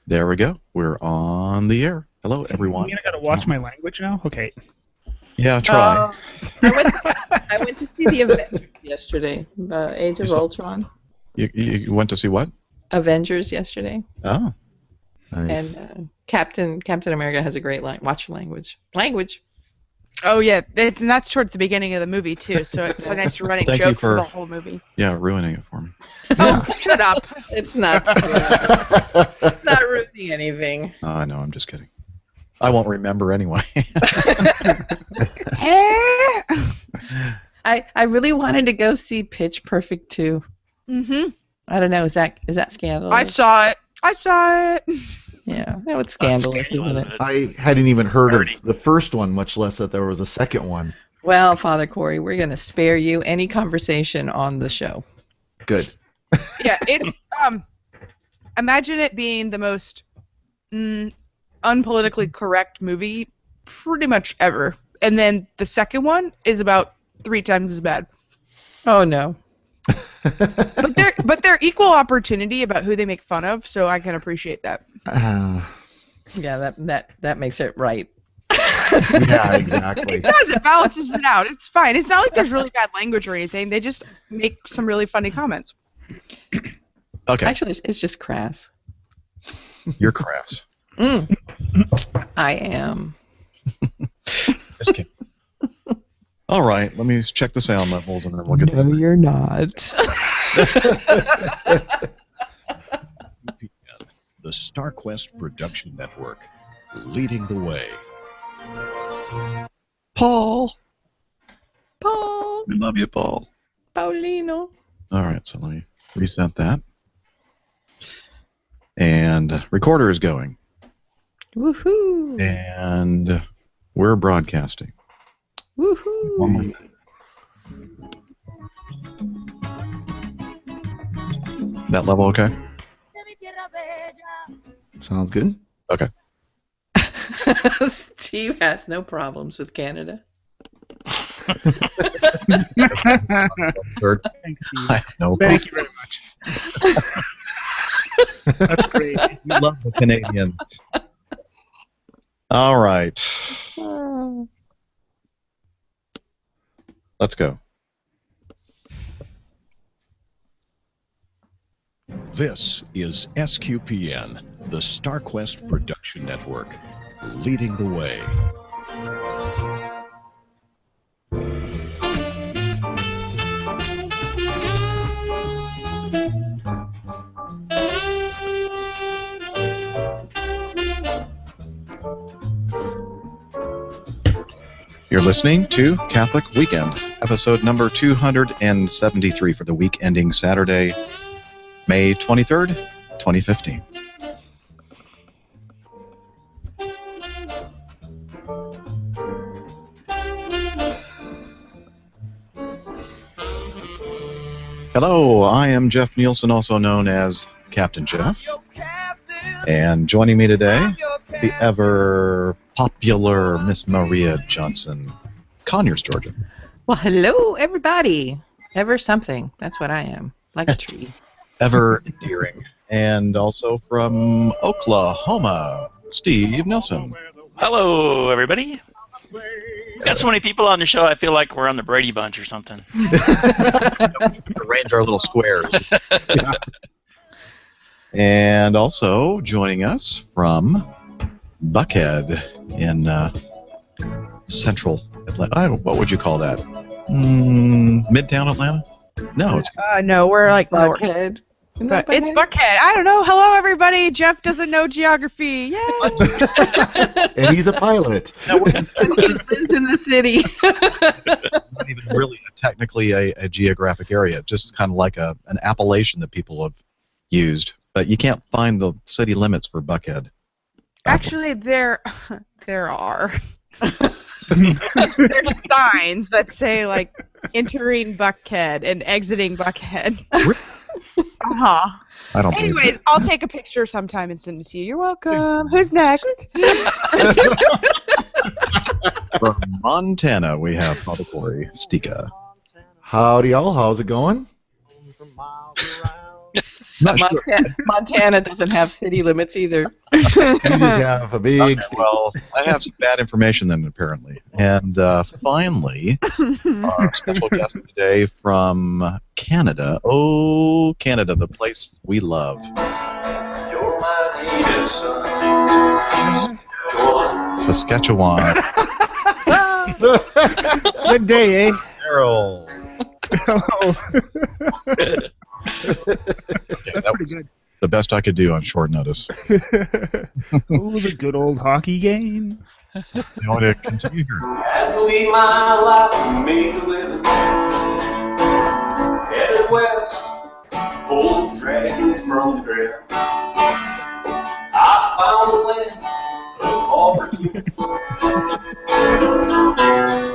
There we go. We're on the air. Hello, everyone. You mean I gotta watch my language now? Okay. Yeah, try. I went to see the Avengers yesterday. The Age of Ultron. You went to see what? Avengers yesterday. Oh, nice. And Captain America has a great watch language. Oh yeah, and that's towards the beginning of the movie too. So it's a nice running Thank joke you for the whole movie. Yeah, ruining it for me. Oh, shut up! It's not. It's not ruining anything. I know. I'm just kidding. I won't remember anyway. I really wanted to go see Pitch Perfect 2. Mm-hmm. I don't know. Is that scandalous? I saw it. Yeah, no, it's scandalous, isn't it? I hadn't even heard of the first one, much less that there was a second one. Well, Father Corey, we're going to spare you any conversation on the show. Good. Yeah, it's imagine it being the most unpolitically correct movie pretty much ever, and then the second one is about 3 times as bad. Oh no. But they're equal opportunity about who they make fun of, so I can appreciate that. Yeah, that makes it right. Yeah, exactly. It does. It balances it out. It's fine. It's not like there's really bad language or anything. They just make some really funny comments. Okay. Actually, it's just crass. You're crass. I am. Just kidding. All right, let me check the sound levels and then we'll get this. No, you're not. The StarQuest Production Network, leading the way. Paul. Paul. We love you, Paul. Paulino. All right, so let me reset that. And recorder is going. Woohoo. And we're broadcasting. Woohoo. One more minute. That level okay? Sounds good. Okay. Steve has no problems with Canada. Third. Thank you. I have no Thank you very much. That's great. We love the Canadians. All right. Let's go. This is SQPN, the StarQuest Production Network, leading the way. You're listening to Catholic Weekend, episode number 273 for the week ending Saturday, May 23rd, 2015. Hello, I am Jeff Nielsen, also known as Captain Jeff. And joining me today, the ever popular Miss Maria Johnson, Conyers, Georgia. Well, hello, everybody. Ever something. That's what I am. Like a tree. Ever endearing. And also from Oklahoma, Steve Nelson. Hello, everybody. Got so many people on the show, I feel like we're on the Brady Bunch or something. Arrange our little squares. Yeah. And also joining us from Buckhead in central Atlanta. What would you call that? Midtown Atlanta? No, it's No, we're like north. Buckhead. But it's Buckhead. I don't know. Hello, everybody. Jeff doesn't know geography. Yay! And he's a pilot. no, we're He lives in the city. not even really technically a geographic area. It's just kind of like an appellation that people have used. But you can't find the city limits for Buckhead. Actually, there are. There's signs that say, like, entering Buckhead and exiting Buckhead. Uh-huh. I don't believe Anyways, I'll take a picture sometime and send it to you. You're welcome. Who's next? From Montana, we have Father Corey Stika. Howdy, y'all. How's it going? Not sure. Montana doesn't have city limits either. You just have a big Okay, state. well, I have some bad information then, apparently. And finally, our special guest today from Canada. Oh, Canada, the place we love. You're my native son. Saskatchewan. Good day, eh? Daryl. Hello. Okay, That's that pretty was good. the best I could do on short notice. Oh, the good old hockey game. You want to continue here? Had to leave my life and make a living. Headed west, pulling dragons from the ground. I found a land of opportunity.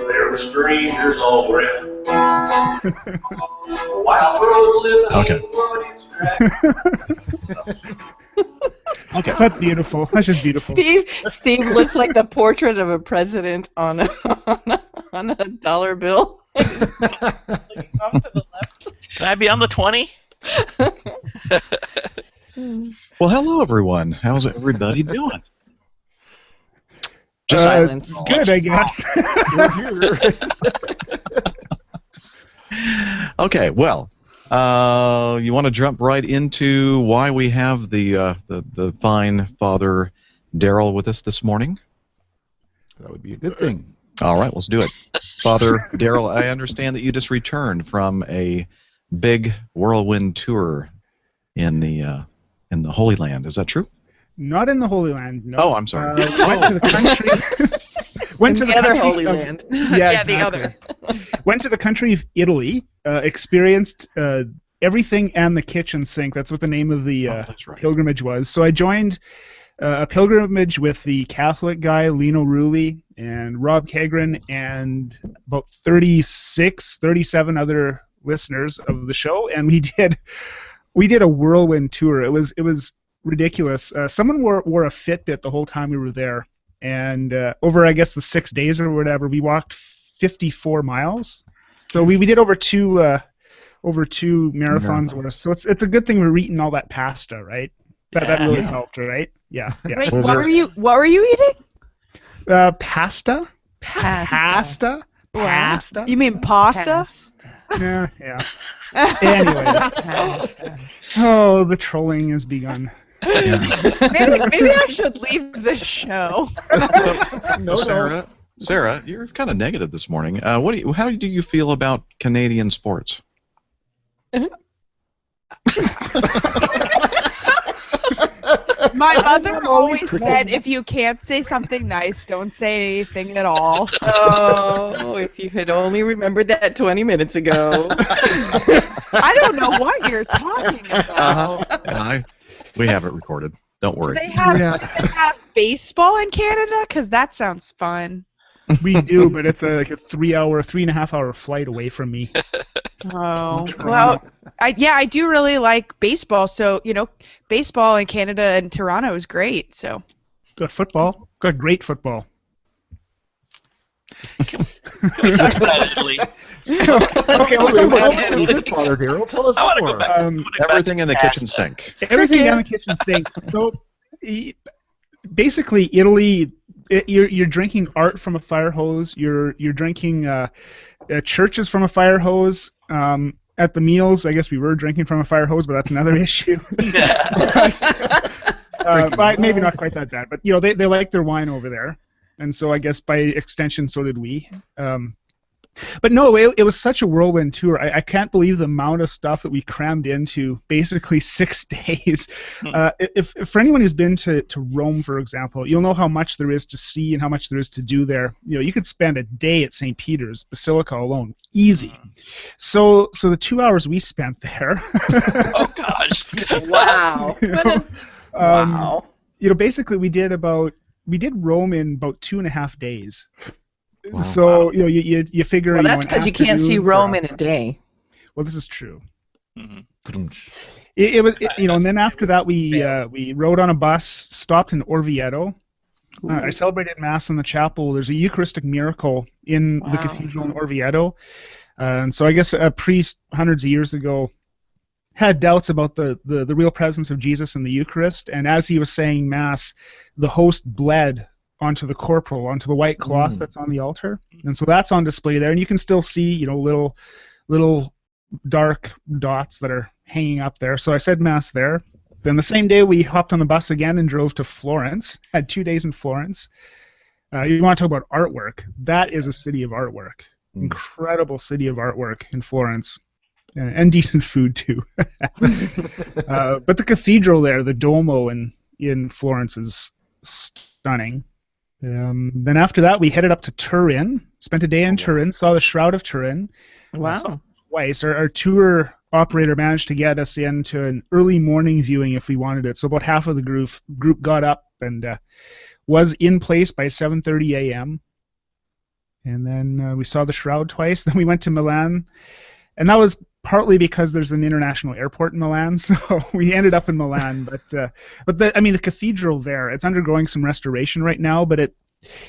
There were strangers all around. Wild crows living Okay. in rugged tracks. Okay. That's beautiful. That's just beautiful. Steve looks like the portrait of a president on a dollar bill. Looking off to the left. Can I be on the 20? Well, hello, everyone. How's everybody doing? Just Silence. Good, I guess. We're here. Okay, well, you want to jump right into why we have the fine Father Daryl with us this morning? That would be a good thing. All right, let's do it. Father Daryl, I understand that you just returned from a big whirlwind tour in the Holy Land. Is that true? Not in the Holy Land. No. Oh, I'm sorry. Went to the country. Went to the other country Holy of- Land. Yeah, Yeah, the exactly. Went to the country of Italy. Experienced everything and the kitchen sink. That's what the name of the Oh, that's right. pilgrimage was. So I joined a pilgrimage with the Catholic guy, Lino Rulli, and Rob Kegren, and about 37 other listeners of the show, and we did a whirlwind tour. It was ridiculous. Someone wore a Fitbit the whole time we were there, and over, I guess, the 6 days or whatever, we walked 54 miles. So we did over two marathons worth. So it's a good thing we're eating all that pasta, right? That really helped, right? Yeah. Wait, Was what there- were you eating? Pasta? Pasta. Pasta? You mean pasta? Yeah. Anyway. Oh, the trolling has begun. Maybe I should leave the show. No, Sarah, you're kind of negative this morning. How do you feel about Canadian sports? My mother I'm always always said, if you can't say something nice, don't say anything at all. Oh, if you had only remembered that 20 minutes ago. I don't know what you're talking about. And we have it recorded. Don't Do worry. they have baseball in Canada? Because that sounds fun. We do, but it's like a 3.5 hour flight away from me. Oh, well, I do really like baseball. So, baseball in Canada and Toronto is great. So, Got football. Got great football. Can we talk about Italy? Okay, what was your Father Daryl? Tell us I want to go more. back. Everything in the kitchen sink. Everything down the kitchen sink. So, basically, Italy. You're drinking art from a fire hose. You're drinking churches from a fire hose. At the meals, I guess we were drinking from a fire hose, but that's another issue. Maybe not quite that bad, but they like their wine over there, and so I guess by extension, so did we. But no, it was such a whirlwind tour. I can't believe the amount of stuff that we crammed into basically 6 days. If for anyone who's been to Rome, for example, you'll know how much there is to see and how much there is to do there. You could spend a day at St. Peter's Basilica alone, easy. So the 2 hours we spent there. Oh gosh. Wow. Wow. Basically we did Rome in about 2.5 days. Wow. So you figure. Well, that's because you can't see Rome in it. a day. Well, this is true. Mhm. It was, and then after that we rode on a bus, stopped in Orvieto. I celebrated Mass in the chapel. There's a Eucharistic miracle in the cathedral in Orvieto, and so I guess a priest hundreds of years ago had doubts about the real presence of Jesus in the Eucharist, and as he was saying Mass, the host bled onto the corporal, onto the white cloth that's on the altar, and so that's on display there, and you can still see, little dark dots that are hanging up there. So I said Mass there. Then the same day we hopped on the bus again and drove to Florence. Had 2 days in Florence. You want to talk about artwork? That is a city of artwork. Incredible city of artwork in Florence. And decent food too. But the cathedral there, the Duomo in Florence, is stunning. Then after that, we headed up to Turin. Spent a day in Turin. Saw the Shroud of Turin. Wow. Twice. Our tour operator managed to get us into an early morning viewing if we wanted it. So about half of the group got up and was in place by 7:30 a.m. And then we saw the Shroud twice. Then we went to Milan. And that was partly because there's an international airport in Milan, so we ended up in Milan. But the cathedral there, it's undergoing some restoration right now, but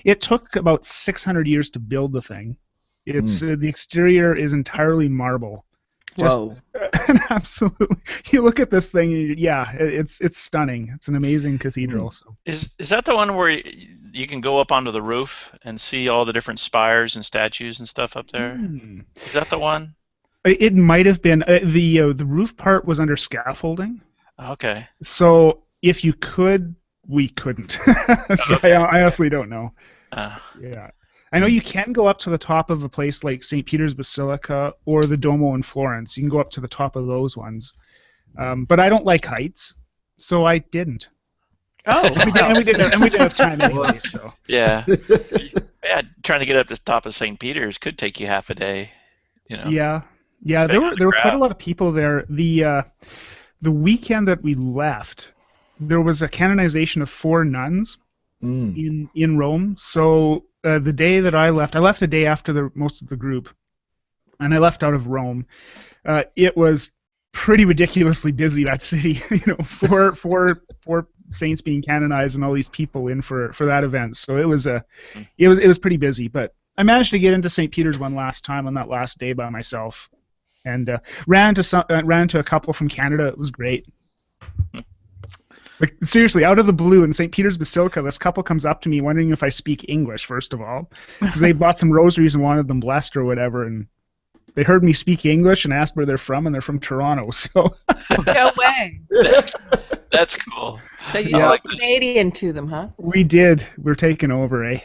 it took about 600 years to build the thing. It's the exterior is entirely marble. Whoa! Absolutely, you look at this thing, and it's stunning. It's an amazing cathedral. So. Is that the one where you can go up onto the roof and see all the different spires and statues and stuff up there? Is that the one? It might have been. The roof part was under scaffolding. Okay. So if you could, we couldn't. So okay. I honestly don't know. Yeah. I know you can go up to the top of a place like St. Peter's Basilica or the Duomo in Florence. You can go up to the top of those ones. But I don't like heights, so I didn't. Oh. and we didn't have time anyway. So. Yeah. Yeah. Trying to get up to the top of St. Peter's could take you half a day. Yeah. Yeah, there were quite a lot of people there. The weekend that we left, there was a canonization of 4 nuns in Rome. So the day that I left a day after most of the group, and I left out of Rome. It was pretty ridiculously busy, that city. Four saints being canonized and all these people in for that event. So it was pretty busy. But I managed to get into St. Peter's one last time on that last day by myself. And ran to a couple from Canada. It was great. Like, seriously, out of the blue in St. Peter's Basilica, this couple comes up to me wondering if I speak English, first of all, because they bought some rosaries and wanted them blessed or whatever, and they heard me speak English and asked where they're from, and they're from Toronto. So. No way. That's cool. So you spoke Canadian to them, huh? We did. We're taking over, eh?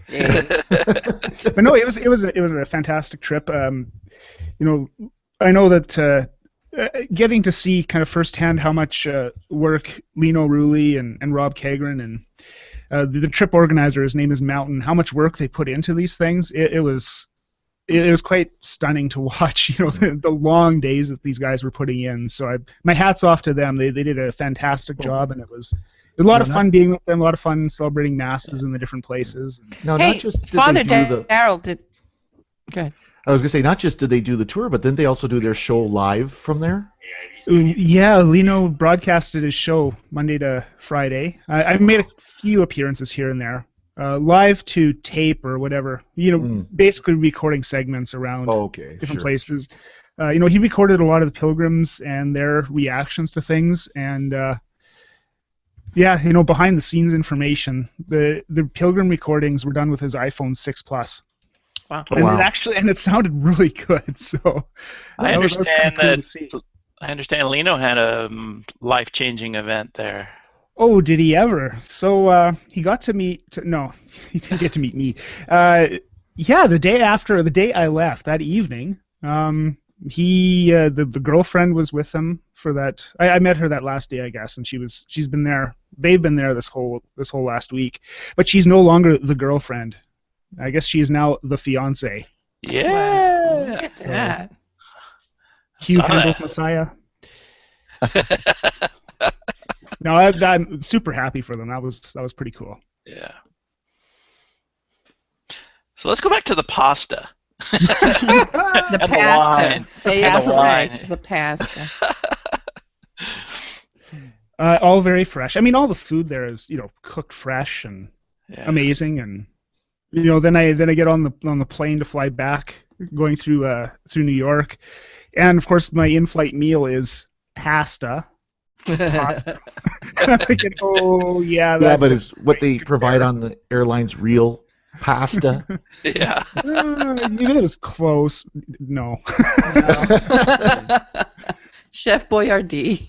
Yeah. But no, it was a fantastic trip. I know that getting to see kind of firsthand how much work Lino Rulli and Rob Kagren and the trip organizer, his name is Mountain, how much work they put into these things, it was quite stunning to watch. The long days that these guys were putting in. So my hat's off to them. They did a fantastic job, and it was a lot of fun being with them. A lot of fun celebrating masses in the different places. No, hey, not just did Father they do Darrell did. Good. I was gonna say, not just did they do the tour, but didn't they also do their show live from there? Yeah, Lino broadcasted his show Monday to Friday. I've made a few appearances here and there, live to tape or whatever. Basically recording segments around different places. He recorded a lot of the pilgrims and their reactions to things, and behind the scenes information. The pilgrim recordings were done with his iPhone 6 Plus. Wow. And it sounded really good. So I understand I understand Lino had a life-changing event there. Oh, did he ever? So he got to meet. No, he didn't get to meet me. The day I left that evening, the girlfriend was with him for that. I met her that last day, I guess, and she's been there. They've been there this whole last week, but she's no longer the girlfriend. I guess she is now the fiance. Yeah. Look at that. Hugh Handel's Messiah. No, I'm super happy for them. That was pretty cool. Yeah. So let's go back to the pasta. The pasta. Say it right. The pasta. All very fresh. I mean, all the food there is cooked fresh and amazing, and then I get on the plane to fly back, going through New York, and of course my in-flight meal is pasta. I'm thinking, oh yeah, Yeah, but it's what they provide on the airline's real pasta. Yeah. Maybe it was close. No. Chef Boyardee.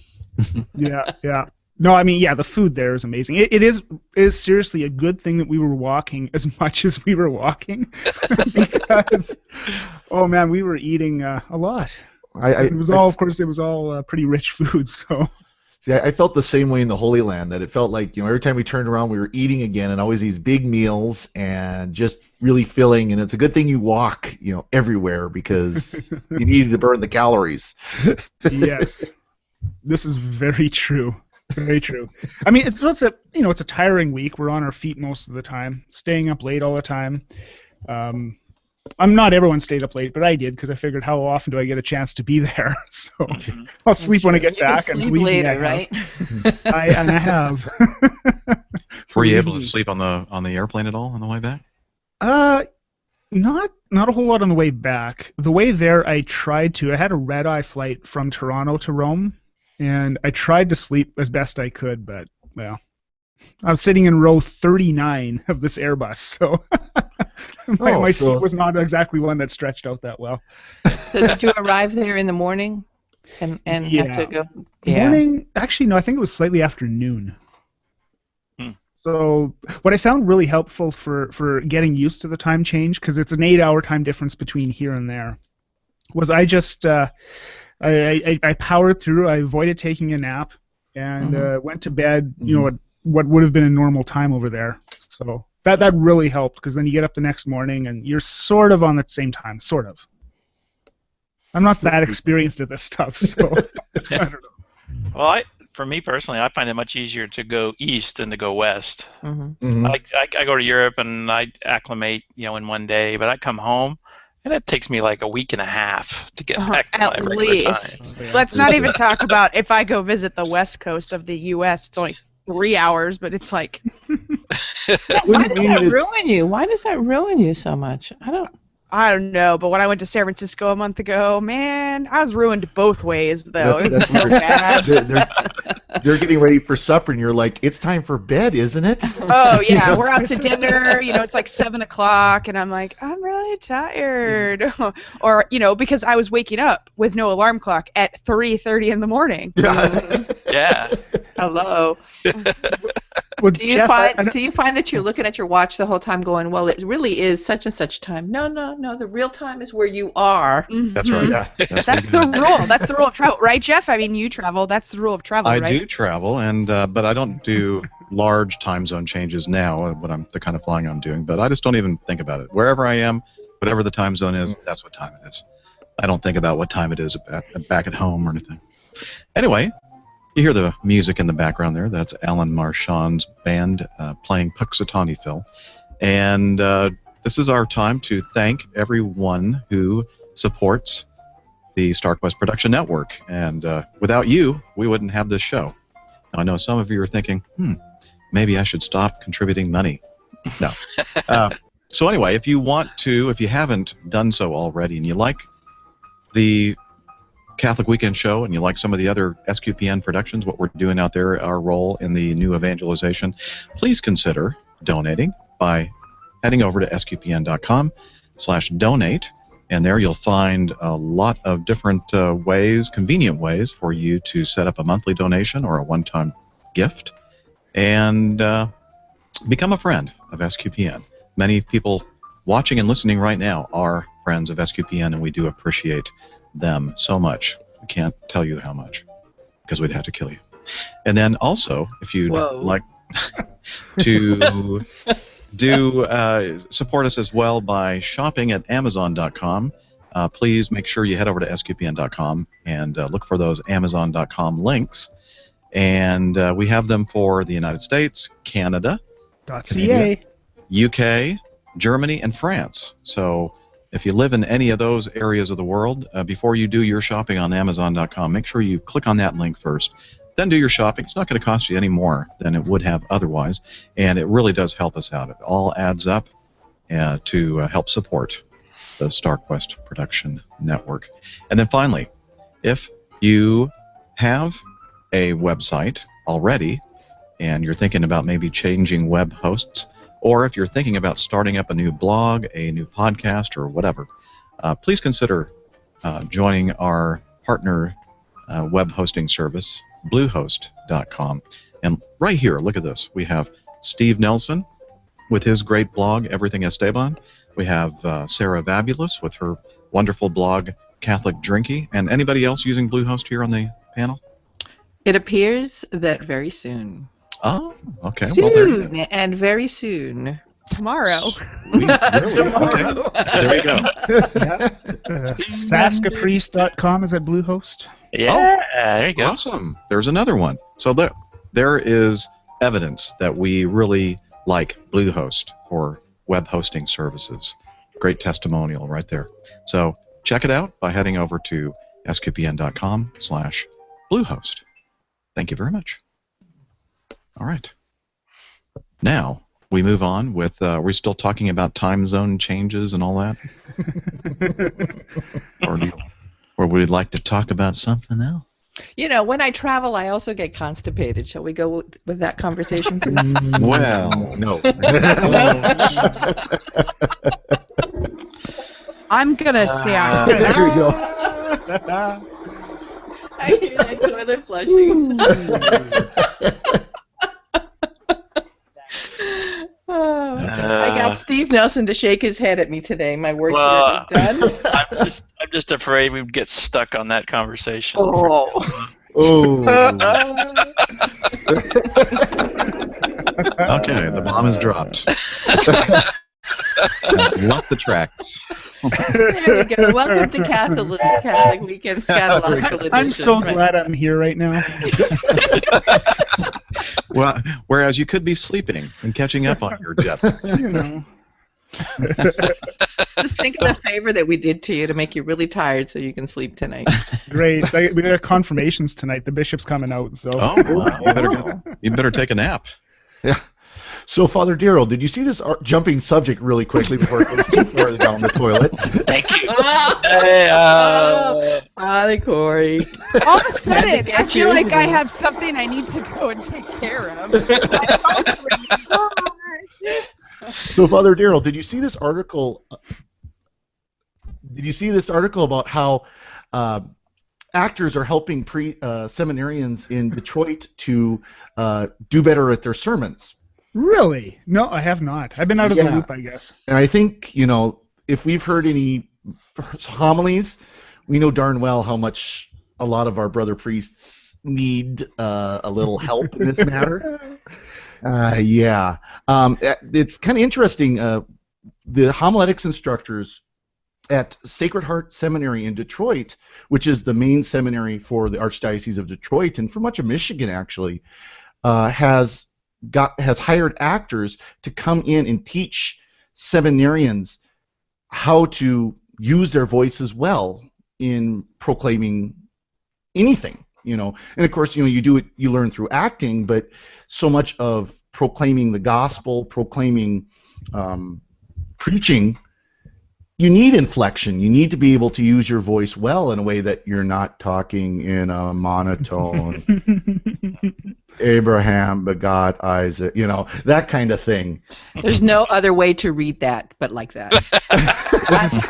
Yeah. No, I mean, yeah, the food there is amazing. It is seriously a good thing that we were walking as much as we were walking, because, oh man, we were eating a lot. It was all pretty rich food. So. See, I felt the same way in the Holy Land, that it felt like, every time we turned around, we were eating again, and always these big meals, and just really filling. And it's a good thing you walk, everywhere, because you needed to burn the calories. Yes, this is very true. Very true. I mean, it's a tiring week. We're on our feet most of the time, staying up late all the time. I'm not everyone stayed up late, but I did, because I figured, how often do I get a chance to be there? So I'll sleep when I get back. You can and sleep later, right? I have. Were you able to sleep on the airplane at all on the way back? Not a whole lot on the way back. The way there, I tried to. I had a red-eye flight from Toronto to Rome, and I tried to sleep as best I could, but, well, I was sitting in row 39 of this Airbus, so my seat was not exactly one that stretched out that well. So did you arrive there in the morning and have to go? Yeah. Morning? Actually, no, I think it was slightly after noon. So what I found really helpful for getting used to the time change, because it's an 8-hour time difference between here and there, was I just I powered through. I avoided taking a nap and went to bed, at what would have been a normal time over there. So that really helped, because then you get up the next morning and you're sort of on the same time, sort of. I'm not that experienced at this stuff, so I don't know. Well, for me personally, I find it much easier to go east than to go west. Mm-hmm. I go to Europe and I acclimate, in one day, but I come home and it takes me like a week and a half to get back to my regular time. Let's not even talk about if I go visit the west coast of the U.S. It's only 3 hours, but it's like. Why does that ruin you? Why does that ruin you so much? I don't know, but when I went to San Francisco a month ago, man, I was ruined both ways, though. It's so bad. They're getting ready for supper, and you're like, it's time for bed, isn't it? Oh, yeah, we're out to dinner, it's like 7 o'clock, and I'm like, I'm really tired. Or, because I was waking up with no alarm clock at 3:30 in the morning. Yeah. Hello. Do you find that you're looking at your watch the whole time going, well, it really is such and such time? No, the real time is where you are. That's right. Yeah. That's the rule. That's the rule of travel, right, Jeff? I mean, you travel. That's the rule of travel, right? I do travel, but I don't do large time zone changes now. The kind of flying I'm doing, but I just don't even think about it. Wherever I am, whatever the time zone is, that's what time it is. I don't think about what time it is back at home or anything. Anyway. You hear the music in the background there. That's Alan Marchand's band playing Puxatawny Phil. And this is our time to thank everyone who supports the StarQuest Production Network. And without you, we wouldn't have this show. Now, I know some of you are thinking, maybe I should stop contributing money. No. So anyway, if you haven't done so already, and you like the Catholic Weekend Show, and you like some of the other SQPN productions, what we're doing out there, our role in the new evangelization, please consider donating by heading over to sqpn.com/donate, and there you'll find a lot of different convenient ways for you to set up a monthly donation or a one-time gift, and become a friend of SQPN. Many people watching and listening right now are friends of SQPN, and we do appreciate them so much. We can't tell you how much, because we'd have to kill you. And then also, if you'd like to support us as well by shopping at Amazon.com, please make sure you head over to sqpn.com and look for those Amazon.com links. And we have them for the United States, Canada, UK, Germany, and France. So if you live in any of those areas of the world, before you do your shopping on Amazon.com, make sure you click on that link first. Then do your shopping. It's not going to cost you any more than it would have otherwise, and it really does help us out. It all adds up to help support the StarQuest Production Network. And then finally, if you have a website already and you're thinking about maybe changing web hosts, or if you're thinking about starting up a new blog, a new podcast, or whatever, please consider joining our partner web hosting service, Bluehost.com. And right here, look at this. We have Steve Nelson with his great blog, Everything Esteban. We have Sarah Vabulous with her wonderful blog, Catholic Drinky. And anybody else using Bluehost here on the panel? It appears that very soon. Oh, okay. Soon, and very soon. Tomorrow. Really? Tomorrow. Okay. There you go. Saskapriest.com is at Bluehost. Yeah, there you go. Awesome. There's another one. So there is evidence that we really like Bluehost for web hosting services. Great testimonial right there. So check it out by heading over to sqpn.com/Bluehost. Thank you very much. All right. Now we move on with, we're still talking about time zone changes and all that? or we'd like to talk about something else? You know, when I travel, I also get constipated. Shall we go with that conversation? Well, no. I'm going to stay out. There you go. I hear that toilet flushing. I got Steve Nelson to shake his head at me today. My work here is done. I'm just afraid we'd get stuck on that conversation. Oh. Okay, the bomb is dropped. Just left the tracks. There we go. Welcome to Catholic Weekend Scatological Edition. I'm so glad I'm here right now. Well, whereas you could be sleeping and catching up on your jet. You know. Just think of the favor that we did to you to make you really tired so you can sleep tonight. Great. We got confirmations tonight. The bishop's coming out, so. Oh, wow. You better take a nap. Yeah. So, Father Darrell, did you see this jumping subject really quickly before it goes too far down the toilet? Thank you. Father Corey. All of a sudden, I feel like I have something I need to go and take care of. So, Father Darrell, did you see this article? About how actors are helping seminarians in Detroit to do better at their sermons? Really? No, I have not. I've been out of the loop, I guess. And I think, if we've heard any homilies, we know darn well how much a lot of our brother priests need a little help in this matter. It's kind of interesting. The homiletics instructors at Sacred Heart Seminary in Detroit, which is the main seminary for the Archdiocese of Detroit and for much of Michigan, actually, has hired actors to come in and teach seminarians how to use their voices well in proclaiming anything, and of course, you learn through acting, but so much of proclaiming the gospel, proclaiming preaching, you need inflection. You need to be able to use your voice well in a way that you're not talking in a monotone. Abraham begot Isaac, that kind of thing. There's no other way to read that but like that.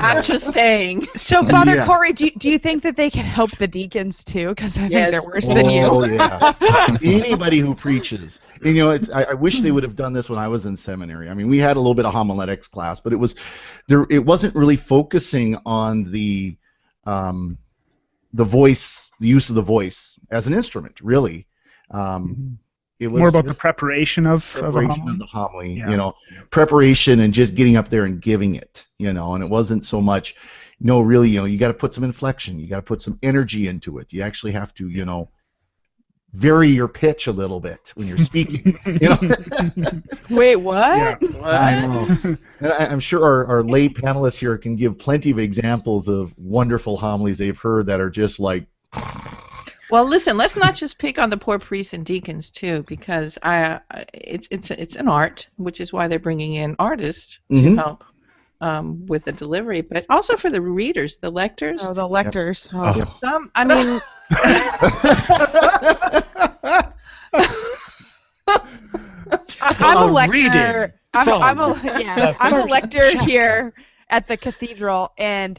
I'm just saying. So, Father Corey, do you think that they can help the deacons too? Because I think they're worse than you. Oh, yeah. Anybody who preaches. I wish they would have done this when I was in seminary. I mean, we had a little bit of homiletics class, but it wasn't really focusing on the voice, the use of the voice as an instrument, really. It was more about the preparation of the homily, yeah. Preparation and just getting up there and giving it, and it wasn't so much, really, you got to put some inflection, you got to put some energy into it. You actually have to, vary your pitch a little bit when you're speaking. Wait, what? Yeah. What? I know. I'm sure our lay panelists here can give plenty of examples of wonderful homilies they've heard that are just like. Well, listen, let's not just pick on the poor priests and deacons too, because it's an art, which is why they're bringing in artists to help with the delivery, but also for the readers, the lectors. Oh, the lectors. Yep. Some, I mean. I'm a lector. Reading I'm a lector here at the cathedral, and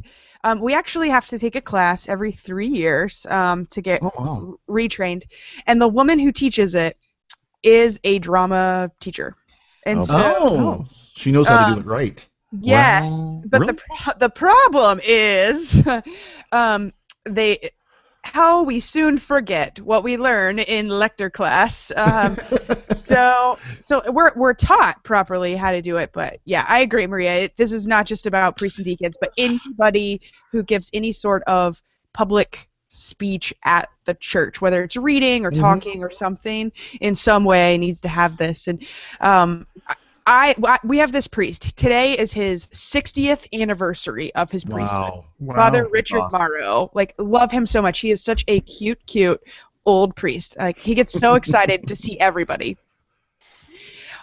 we actually have to take a class every 3 years to get retrained. And the woman who teaches it is a drama teacher, and she knows how to do it right. Yes, Well, but really? the problem is how we soon forget what we learn in lector class. So we're taught properly how to do it, but yeah, I agree, Maria. This is not just about priests and deacons, but anybody who gives any sort of public speech at the church, whether it's reading or talking or something in some way, needs to have this. And we have this priest. Today is his 60th anniversary of his priesthood. Wow. Father Richard awesome. Morrow. Like, love him so much. He is such a cute old priest. Like, he gets so excited to see everybody.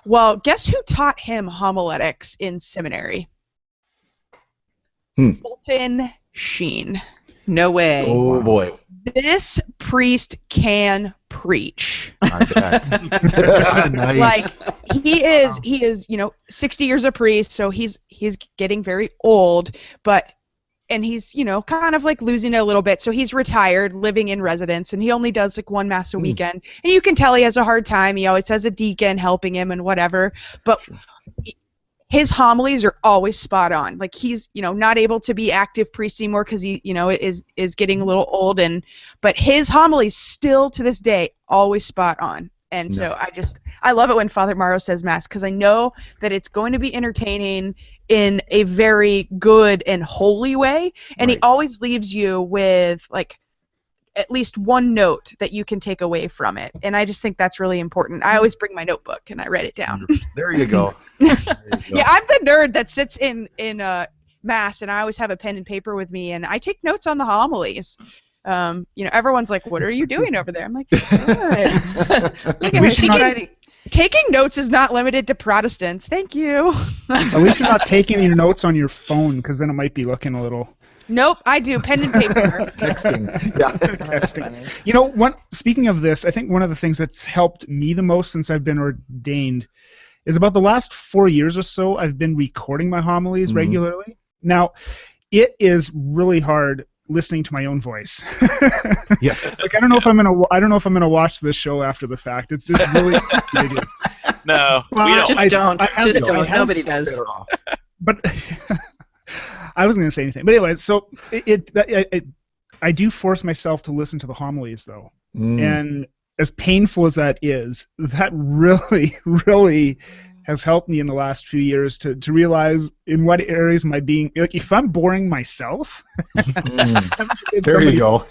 Well, guess who taught him homiletics in seminary? Fulton Sheen. No way. Oh boy. This priest can preach. I bet. Nice. Like, he is 60 years a priest, so he's getting very old, and he's kind of like losing it a little bit, so he's retired, living in residence, and he only does like one mass a weekend, and you can tell he has a hard time. He always has a deacon helping him and whatever, but his homilies are always spot on. Like, he's not able to be active priest anymore because he is getting a little old, but his homilies still to this day always spot on. And so I love it when Father Morrow says mass, because I know that it's going to be entertaining in a very good and holy way, and he always leaves you with like at least one note that you can take away from it, and I just think that's really important. I always bring my notebook and I write it down. There you go. Yeah, I'm the nerd that sits in mass, and I always have a pen and paper with me, and I take notes on the homilies. Everyone's like, "What are you doing over there?" I'm like, "Good." Look at her. Taking notes is not limited to Protestants. Thank you. At least you're not taking your notes on your phone, because then it might be looking a little. Nope, I do pen and paper. Texting. Yeah. Texting. Speaking of this, I think one of the things that's helped me the most since I've been ordained is about the last 4 years or so, I've been recording my homilies regularly. Now, it is really hard listening to my own voice. Yes. Like, I don't know if I'm gonna watch this show after the fact. It's just really No, we don't. Just don't. Nobody does. But I wasn't going to say anything. But anyway, so I do force myself to listen to the homilies, though. And as painful as that is, that really, really has helped me in the last few years to realize in what areas am I being... Like, if I'm boring myself... There you go.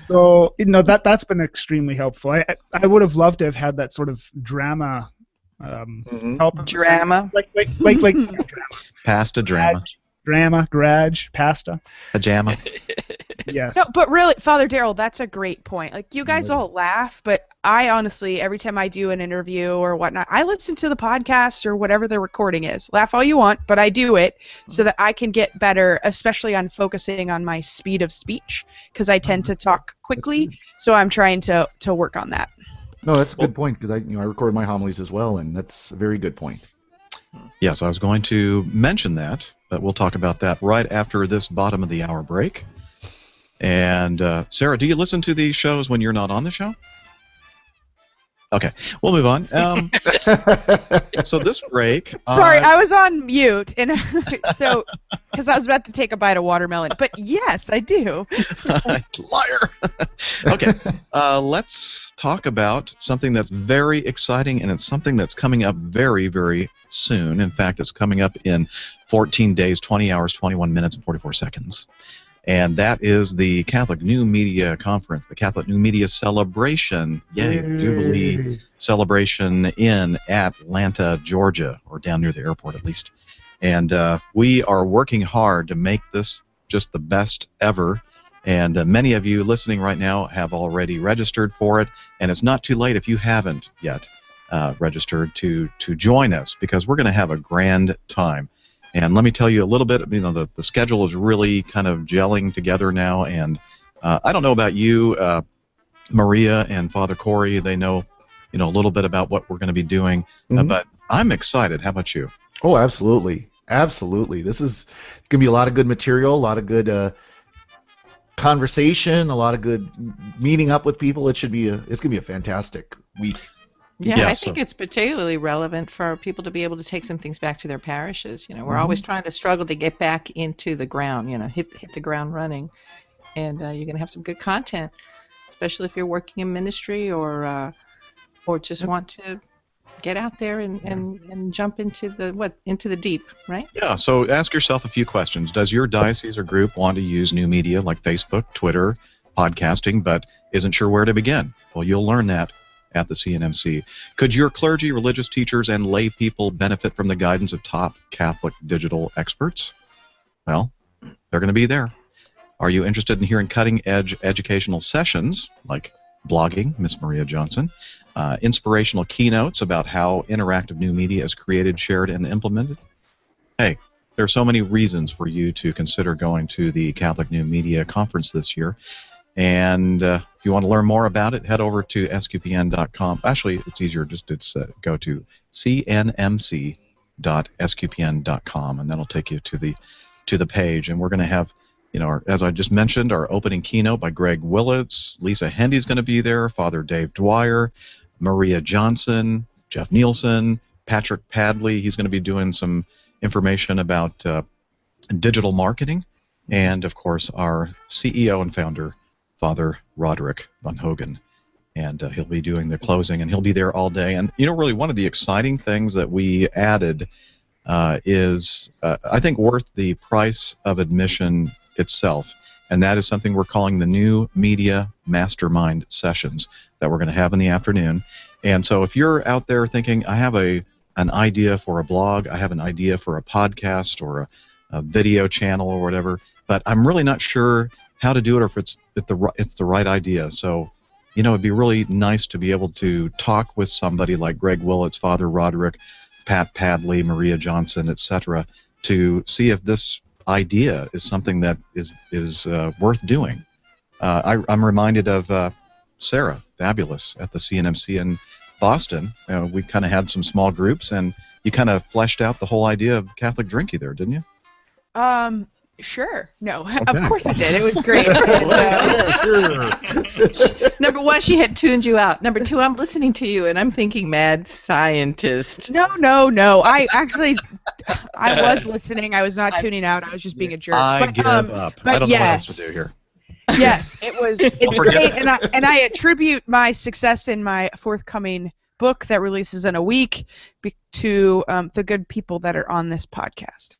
So, that's been extremely helpful. I would have loved to have had that sort of drama... help drama, like Pasta drama. Drama, garage, pasta. Pajama. Yes. No, but really, Father Darrell, that's a great point. Like, you guys all laugh, but I honestly, every time I do an interview or whatnot, I listen to the podcast or whatever the recording is. Laugh all you want, but I do it so that I can get better, especially on focusing on my speed of speech, because I tend to talk quickly, so I'm trying to work on that. No, that's a good point, because I record my homilies as well, and that's a very good point. Yes, I was going to mention that, but we'll talk about that right after this bottom of the hour break. And Sarah, do you listen to these shows when you're not on the show? Okay, we'll move on. So this break... Sorry, I was on mute, and so because I was about to take a bite of watermelon. But yes, I do. Liar! Okay, let's talk about something that's very exciting, and it's something that's coming up very, very soon. In fact, it's coming up in 14 days, 20 hours, 21 minutes, and 44 seconds. And that is the Catholic New Media Conference, the Catholic New Media Celebration, Jubilee Celebration in Atlanta, Georgia, or down near the airport at least. And we are working hard to make this just the best ever. And many of you listening right now have already registered for it, and it's not too late if you haven't yet. registered to join us, because we're going to have a grand time. And let me tell you a little bit. The schedule is really kind of gelling together now, and I don't know about you, Maria and Father Corey. They know, a little bit about what we're going to be doing, but I'm excited. How about you? Oh, absolutely, absolutely. It's going to be a lot of good material, a lot of good conversation, a lot of good meeting up with people. It's going to be a fantastic week. Yeah, I think it's particularly relevant for people to be able to take some things back to their parishes. We're always trying to struggle to get back into the ground, hit the ground running. And you're going to have some good content, especially if you're working in ministry or just want to get out there and jump into the deep, right? Yeah, so ask yourself a few questions. Does your diocese or group want to use new media like Facebook, Twitter, podcasting, but isn't sure where to begin? Well, you'll learn that at the CNMC. Could your clergy, religious teachers, and lay people benefit from the guidance of top Catholic digital experts? Well, they're going to be there. Are you interested in hearing cutting-edge educational sessions like blogging, Miss Maria Johnson, inspirational keynotes about how interactive new media is created, shared, and implemented? Hey, there are so many reasons for you to consider going to the Catholic New Media Conference this year. And if you want to learn more about it, head over to sqpn.com. Actually, it's easier. Just go to cnmc.sqpn.com, and that'll take you to the page. And we're going to have, as I just mentioned, our opening keynote by Greg Willits. Lisa Hendy's going to be there. Father Dave Dwyer, Maria Johnson, Jeff Nielsen, Patrick Padley. He's going to be doing some information about digital marketing, and of course our CEO and founder, Father Roderick Van Hogen, and he'll be doing the closing, and he'll be there all day. And really one of the exciting things that we added is I think worth the price of admission itself, and that is something we're calling the New Media Mastermind Sessions that we're going to have in the afternoon. And so if you're out there thinking, I have an idea for a blog, I have an idea for a podcast or a video channel or whatever, but I'm really not sure how to do it, or if it's the right idea. So, it'd be really nice to be able to talk with somebody like Greg Willits, Father Roderick, Pat Padley, Maria Johnson, etc., to see if this idea is something that is worth doing. I'm reminded of Sarah Fabulous at the CNMC in Boston. We kind of had some small groups, and you kind of fleshed out the whole idea of Catholic drinking there, didn't you? Sure. No, okay. Of course I did. It was great. Sure. Number one, she had tuned you out. Number two, I'm listening to you, and I'm thinking mad scientist. No. I was listening. I was not tuning out. I was just being a jerk. I give up. I don't know what else to do here. Yes, it was great, and I attribute my success in my forthcoming book that releases in a week to the good people that are on this podcast.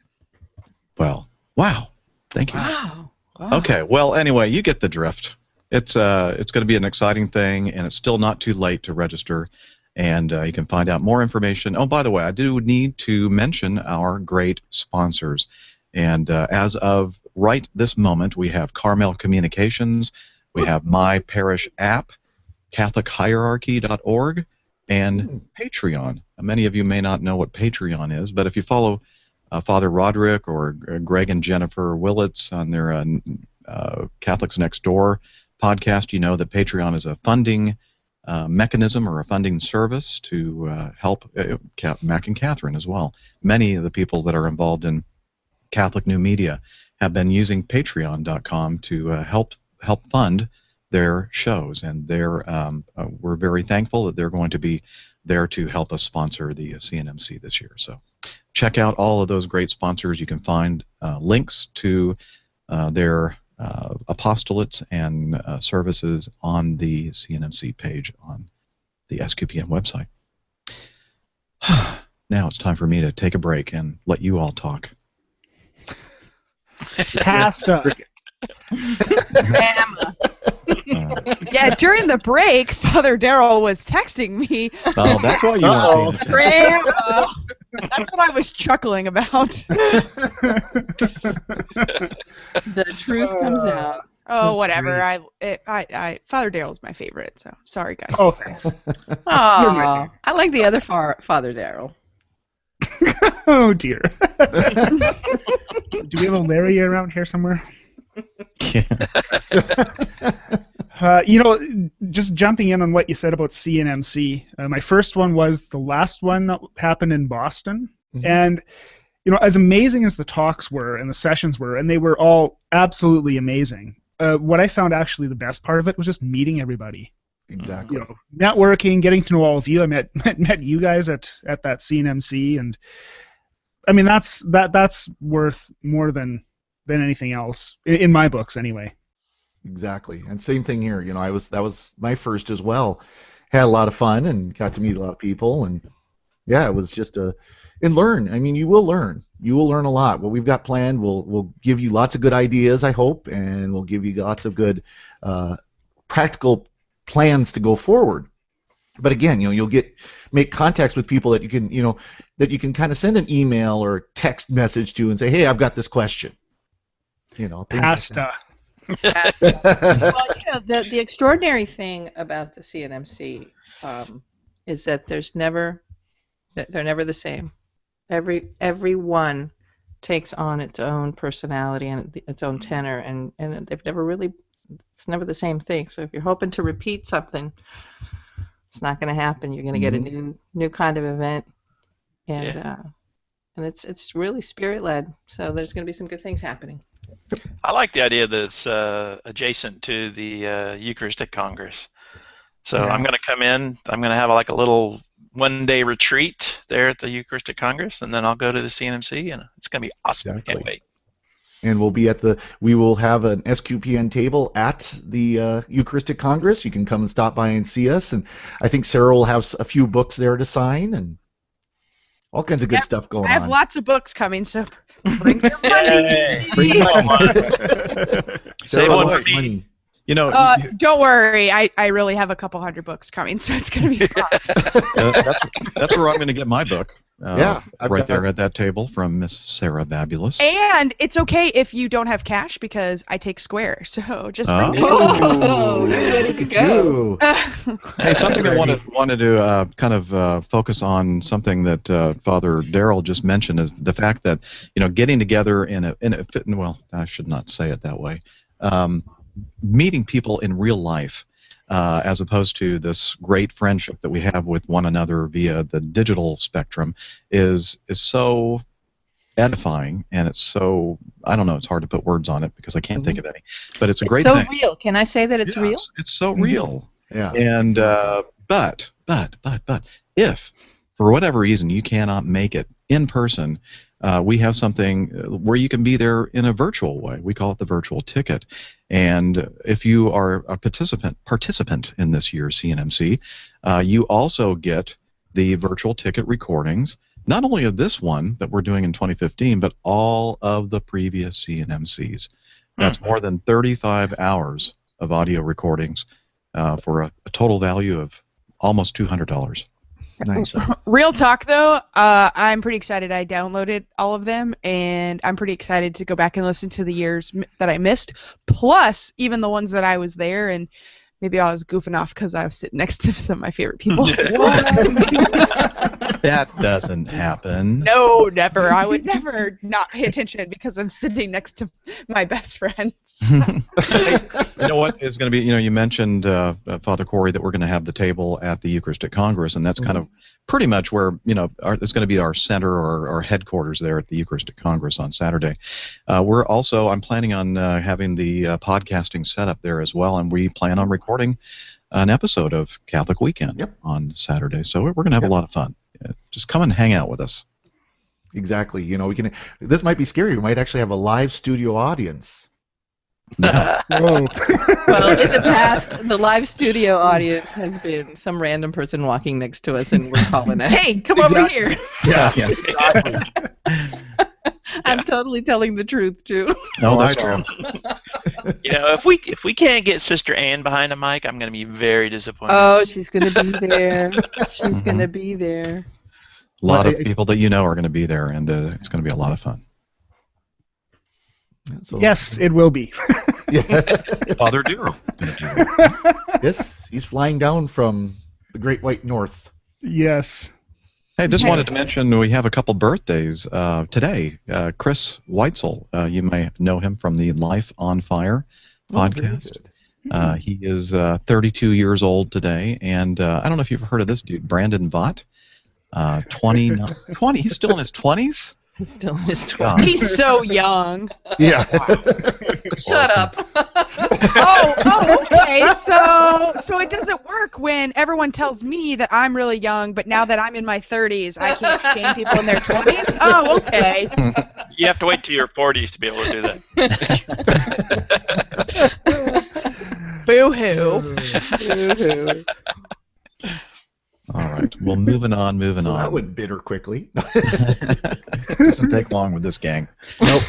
Well, wow. Thank you. Wow. Okay, well, anyway, you get the drift. It's going to be an exciting thing, and it's still not too late to register, and you can find out more information. Oh, by the way, I do need to mention our great sponsors. And as of right this moment, we have Carmel Communications, we have My Parish App, CatholicHierarchy.org, and Patreon. Many of you may not know what Patreon is, but if you follow Father Roderick or Greg and Jennifer Willits on their Catholics Next Door podcast, you know that Patreon is a funding mechanism or a funding service to help Mac and Catherine as well. Many of the people that are involved in Catholic New Media have been using Patreon.com to help fund their shows, and we're very thankful that they're going to be there to help us sponsor the CNMC this year. So check out all of those great sponsors. You can find links to their apostolates and services on the CNMC page on the SQPN website. Now it's time for me to take a break and let you all talk. Pasta. Yeah, during the break, Father Darrell was texting me. Oh, that's why you weren't paying attention. Grandma. That's what I was chuckling about. The truth comes out. Oh, That's whatever. great. Father Daryl's my favorite. So sorry, guys. Oh, thanks. Aw, I like the other Father Daryl. Oh dear. Do we have a Larry around here somewhere? Just jumping in on what you said about CNMC, my first one was the last one that happened in Boston. Mm-hmm. And, as amazing as the talks were and the sessions were, and they were all absolutely amazing, what I found actually the best part of it was just meeting everybody. Exactly. Networking, getting to know all of you. I met you guys at that CNMC, and I mean that's worth more than anything else in my books, anyway. Exactly, and same thing here. That was my first as well. Had a lot of fun and got to meet a lot of people, and yeah, it was just and learn. I mean, you will learn. You will learn a lot. What we've got planned, we'll give you lots of good ideas, I hope, and we'll give you lots of good practical plans to go forward. But again, you'll make contacts with people that you can kind of send an email or text message to and say, hey, I've got this question. Things Pasta. like that. Well, the extraordinary thing about the CNMC is that they're never the same. Everyone takes on its own personality and its own tenor, and it's never the same thing. So if you're hoping to repeat something, it's not going to happen. You're going to get a new kind of event, and it's really spirit led. So there's going to be some good things happening. I like the idea that it's adjacent to the Eucharistic Congress. So I'm going to come in. I'm going to have like a little one-day retreat there at the Eucharistic Congress, and then I'll go to the CNMC, and it's going to be awesome. Exactly. I can't wait. And we will have an SQPN table at the Eucharistic Congress. You can come and stop by and see us, and I think Sarah will have a few books there to sign and all kinds of good stuff going on. I have lots of books coming, so bring your money. Bring your money. Save one for me. Money. Don't worry, I really have a couple hundred books coming, so it's going to be fun. That's where I'm going to get my book. I've right got there at that table from Miss Sarah Babulous. And it's okay if you don't have cash because I take Square, so just bring it. Oh, you're ready to go. Hey, something I wanted to kind of focus on, something that Father Darrell just mentioned, is the fact that getting together in a well, I should not say it that way, meeting people in real life. As opposed to this great friendship that we have with one another via the digital spectrum is so edifying, and it's so, I don't know, it's hard to put words on it because I can't think of any, but it's a great thing. It's so real. Can I say that it's real? It's so real. Yeah. And but if for whatever reason you cannot make it in person, we have something where you can be there in a virtual way. We call it the virtual ticket. And if you are a participant in this year's CNMC, you also get the virtual ticket recordings, not only of this one that we're doing in 2015, but all of the previous CNMCs. That's more than 35 hours of audio recordings for a total value of almost $200. Nice. Real talk, though, I'm pretty excited. I downloaded all of them, and I'm pretty excited to go back and listen to the years that I missed, plus even the ones that I was there, and maybe I was goofing off because I was sitting next to some of my favorite people. That doesn't happen. No, never. I would never not pay attention because I'm sitting next to my best friends. You know what is going to be, you mentioned, Father Corey, that we're going to have the table at the Eucharistic Congress, and that's kind of pretty much where, it's going to be our center or our headquarters there at the Eucharistic Congress on Saturday. I'm planning on having the podcasting set up there as well, and we plan on recording an episode of Catholic Weekend on Saturday, so we're going to have a lot of fun. Just come and hang out with us. Exactly. This might be scary. We might actually have a live studio audience. Yeah. Well, in the past, the live studio audience has been some random person walking next to us, and we're calling it, "Hey, come over here." Yeah. Exactly. I'm totally telling the truth, too. No, that's true. If we can't get Sister Ann behind a mic, I'm going to be very disappointed. Oh, she's going to be there. She's going to be there. A lot of people that are going to be there, and it's going to be a lot of fun. Yes, it will be. Yeah. Father Deer. Yes, he's flying down from the Great White North. Yes. Hey, just Nice. wanted to mention we have a couple birthdays today. Chris Weitzel, you may know him from the Life on Fire podcast. He is 32 years old today, and I don't know if you've heard of this dude, Brandon Vaught. 20, he's still in his 20s? He's still in his God. 20s. He's so young. Yeah. Shut up. Okay. So it doesn't work when everyone tells me that I'm really young, but now that I'm in my 30s, I can't shame people in their 20s. Oh, okay. You have to wait till your 40s to be able to do that. Boo-hoo. Boo-hoo. All right. Well, moving on. So that went bitter quickly. Doesn't take long with this gang. Nope.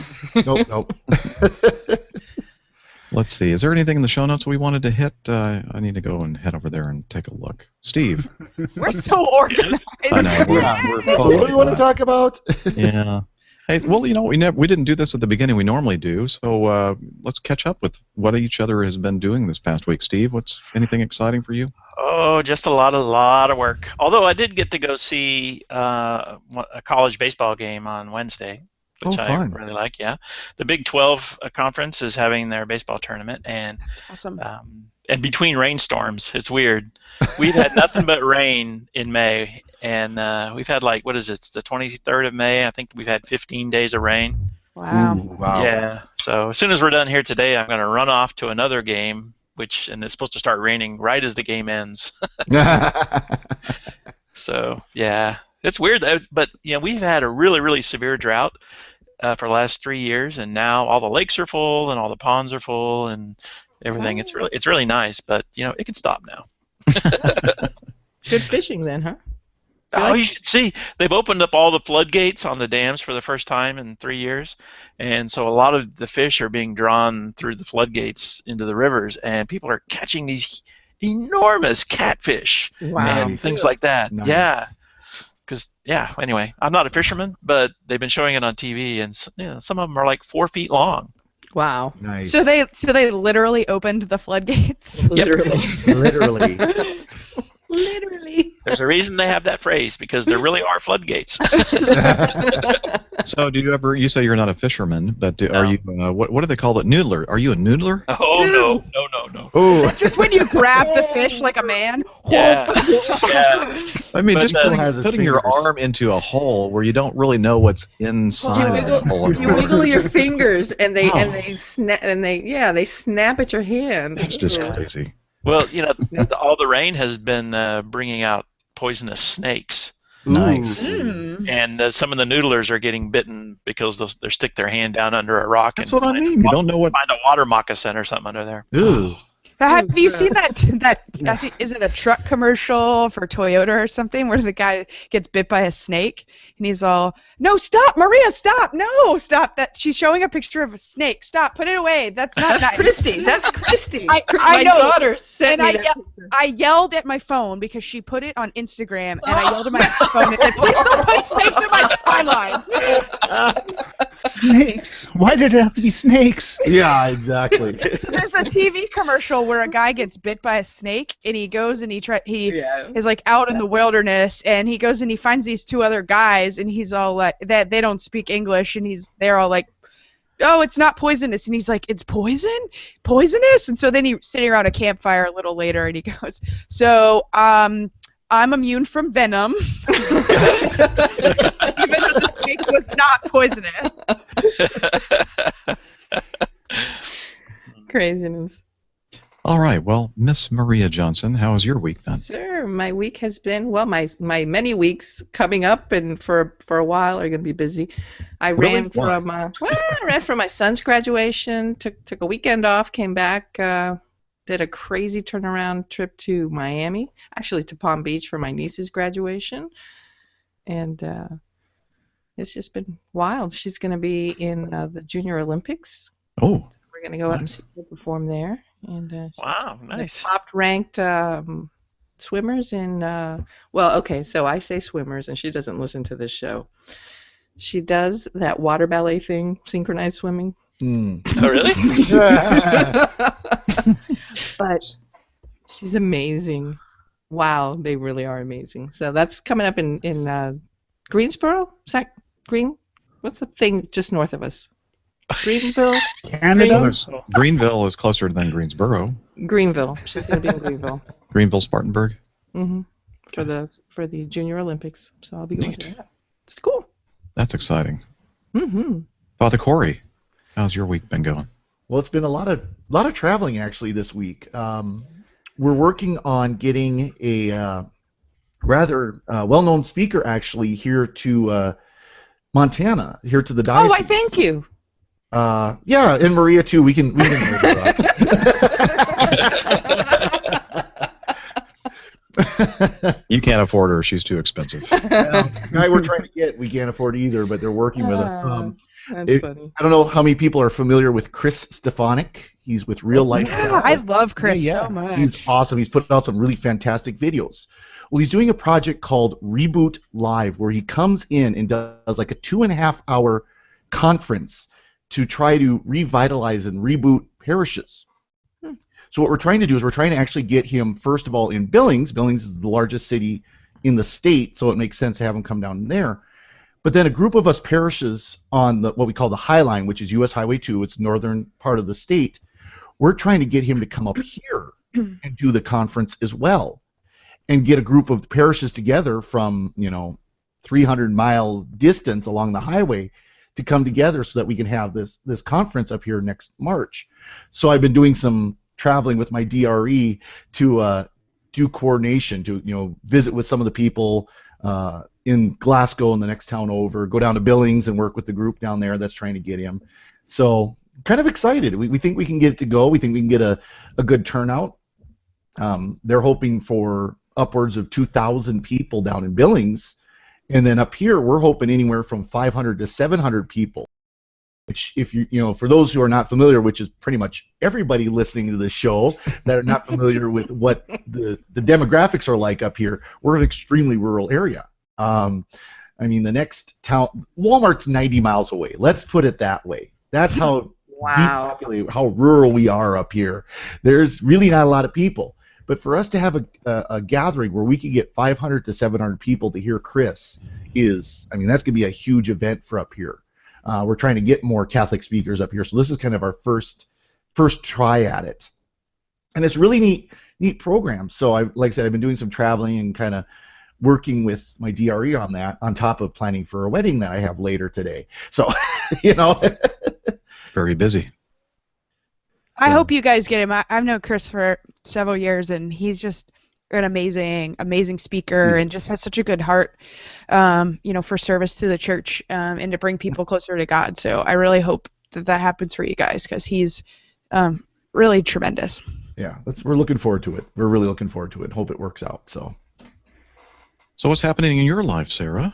Let's see. Is there anything in the show notes we wanted to hit? I need to go and head over there and take a look. Steve. We're so organized. I know. We're So what do you want to talk about? Yeah. Hey, well, you know, we didn't do this at the beginning. We normally do. So let's catch up with what each other has been doing this past week. Steve, what's anything exciting for you? Oh, just a lot of work. Although I did get to go see a college baseball game on Wednesday, which I fun. really like. Yeah, the Big 12 conference is having their baseball tournament, and That's awesome. and between rainstorms, it's weird. We've had nothing but rain in May, and we've had like, what is it? It's the 23rd of May. I think we've had 15 days of rain. Wow. Ooh, wow. Yeah. So as soon as we're done here today, I'm going to run off to another game, and it's supposed to start raining right as the game ends. So yeah, it's weird, but you know, we've had a really, really severe drought for the last 3 years, and now all the lakes are full and all the ponds are full and everything. It's really nice, but you know, it can stop now. Good fishing then, huh? Oh, you should see. They've opened up all the floodgates on the dams for the first time in 3 years. And so a lot of the fish are being drawn through the floodgates into the rivers, and people are catching these enormous catfish and things like that. Nice. Yeah. Anyway, I'm not a fisherman, but they've been showing it on TV, and some of them are like 4 feet long. Wow. Nice. So they literally opened the floodgates. Literally. Literally. Literally. There's a reason they have that phrase, because there really are floodgates. So, do you ever? You say you're not a fisherman, but No. are you? What do they call it? Noodler? Are you a noodler? Oh, no. Oh, Just when you grab the fish like a man. Yeah. I mean, But, just still has his putting your fingers. arm into a hole where you don't really know what's inside of that hole. You wiggle your fingers, and they Oh. they snap at your hand. That's just Ew. crazy. Well, you know, all the rain has been bringing out poisonous snakes. Nice. Mm. And some of the noodlers are getting bitten because they stick their hand down under a rock That's and what I mean. You don't know what. find a water moccasin or something under there. Ooh. Have you seen that I think, is it a truck commercial for Toyota or something, where the guy gets bit by a snake and he's all, "No, stop, Maria, stop, no, stop!" That she's showing a picture of a snake. Stop, put it away. That's not That's nice. Christy. That's Christy. I My know. daughter sent And me that picture. I yelled at my phone because she put it on Instagram, and I yelled at my phone and said, "Please don't put snakes in my timeline." Snakes. Why did it have to be snakes? Yeah, exactly. There's a TV commercial where a guy gets bit by a snake, and he goes and he Yeah. is like out in the wilderness, and he goes and he finds these 2 other guys, and he's all like, that they don't speak English, and they're all like, "Oh, it's not poisonous," and he's like, "It's poisonous," and so then he's sitting around a campfire a little later, and he goes, "So I'm immune from venom, even though the snake was not poisonous." Craziness. All right. Well, Miss Maria Johnson, how has your week been? Sure. My week has been, well, my many weeks coming up and for a while are going to be busy. I Really? ran from I ran from my son's graduation, took a weekend off, came back, did a crazy turnaround trip to Miami, actually to Palm Beach for my niece's graduation. And it's just been wild. She's going to be in the Junior Olympics. Oh, We're going to go up and nice. see her perform there. And she's Wow, one of nice. the top-ranked swimmers in. Well, okay, so I say swimmers, and she doesn't listen to this show. She does that water ballet thing, synchronized swimming. Oh, really? But she's amazing. Wow, they really are amazing. So that's coming up in Greensboro. Is that Green? What's the thing just north of us? Greenville. Canada. Greenville is closer than Greensboro. Greenville. She's going to be in Greenville. Greenville, Spartanburg. Mm-hmm. For the Junior Olympics. So I'll be going to that. It's cool. That's exciting. Mm-hmm. Father Corey, how's your week been going? Well, it's been a lot of traveling actually this week. We're working on getting a rather well-known speaker actually here to Montana, here to the diocese. Oh, I thank you. Yeah, and Maria too. We can move her up. You can't afford her; she's too expensive. The guy we're trying to get, we can't afford either, but they're working with us. That's funny. I don't know how many people are familiar with Chris Stefanik. He's with Real Life. Yeah, I love Chris so much. He's awesome. He's putting out some really fantastic videos. Well, he's doing a project called Reboot Live, where he comes in and does like a 2.5-hour conference to try to revitalize and reboot parishes. So what we're trying to do is we're trying to actually get him, first of all, in Billings. Billings is the largest city in the state, so it makes sense to have him come down there. But then a group of us parishes on what we call the High Line, which is U.S. Highway 2, it's northern part of the state, we're trying to get him to come up here and do the conference as well and get a group of parishes together from, 300-mile distance along the highway to come together so that we can have this conference up here next March. So I've been doing some traveling with my DRE to do coordination, to visit with some of the people in Glasgow and the next town over, go down to Billings and work with the group down there that's trying to get him. So kind of excited. We think we can get it to go. We think we can get a good turnout. They're hoping for upwards of 2,000 people down in Billings, and then up here we're hoping anywhere from 500 to 700 people. Which, if for those who are not familiar, which is pretty much everybody listening to this show that are not familiar with what the demographics are like up here, we're an extremely rural area. I mean, the next town, Walmart's 90 miles away. Let's put it that way. That's how depopulated, how rural we are up here. There's really not a lot of people. But for us to have a gathering where we can get 500 to 700 people to hear Chris that's going to be a huge event for up here. We're trying to get more Catholic speakers up here, so this is kind of our first try at it. And it's really neat program. So like I said, I've been doing some traveling and kind of working with my DRE on that, on top of planning for a wedding that I have later today. So, Very busy. I hope you guys get him. I've known Chris for several years, and he's just an amazing speaker, and just has such a good heart, for service to the church, and to bring people closer to God. So I really hope that happens for you guys, because he's really tremendous. Yeah, we're looking forward to it. We're really looking forward to it. Hope it works out. So what's happening in your life, Sarah?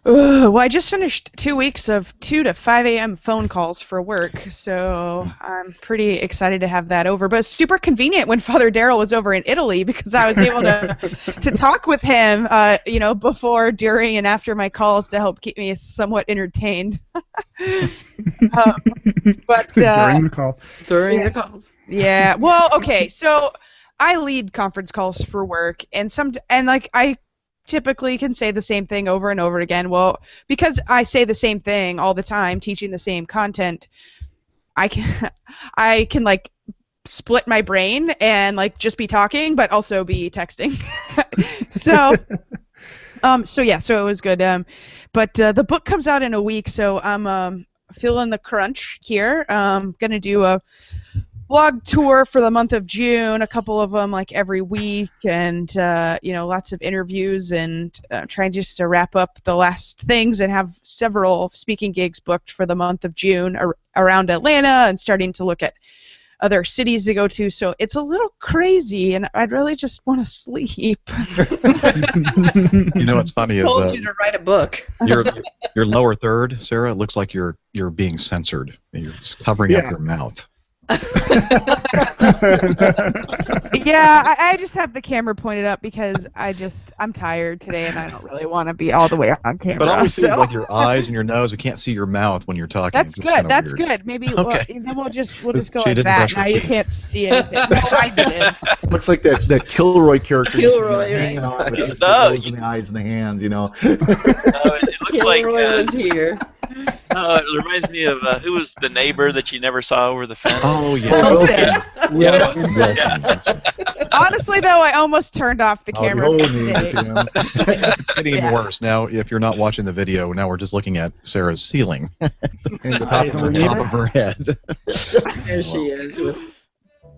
Well, I just finished 2 weeks of 2 to 5 a.m. phone calls for work, so I'm pretty excited to have that over. But it's super convenient when Father Darrell was over in Italy, because I was able to talk with him, before, during, and after my calls to help keep me somewhat entertained. But during the call. During the calls. Yeah. Well, okay. So I lead conference calls for work, and I typically can say the same thing over and over again. Well, because I say the same thing all the time, teaching the same content, I can like split my brain and like just be talking, but also be texting. So it was good. But the book comes out in a week, so I'm feeling the crunch here. Gonna do a blog tour for the month of June, a couple of them like every week, and lots of interviews, and trying just to wrap up the last things, and have several speaking gigs booked for the month of June around Atlanta, and starting to look at other cities to go to. So it's a little crazy, and I'd really just want to sleep. What's funny is told you to write a book. your lower third, Sarah, it looks like you're being censored. You're covering up your mouth. Yeah, I just have the camera pointed up because I'm tired today and I don't really want to be all the way on camera. But all we see is so. like your eyes and your nose. We can't see your mouth when you're talking. That's It's just good. kinda That's weird. good. Maybe Okay. then we'll just go She like didn't that. brush her Now you teeth. can't see anything. No, I did. Looks like that Kilroy character just, Kilroy, hanging right? on with just No, the nose and the eyes and the hands, it looks like Kilroy was here. it reminds me of who was the neighbor that you never saw over the fence? Oh yeah. Wilson. Wilson. Wilson. Honestly, though, I almost turned off the camera. It's getting even worse now. If you're not watching the video, now we're just looking at Sarah's ceiling and the top of her head. There she is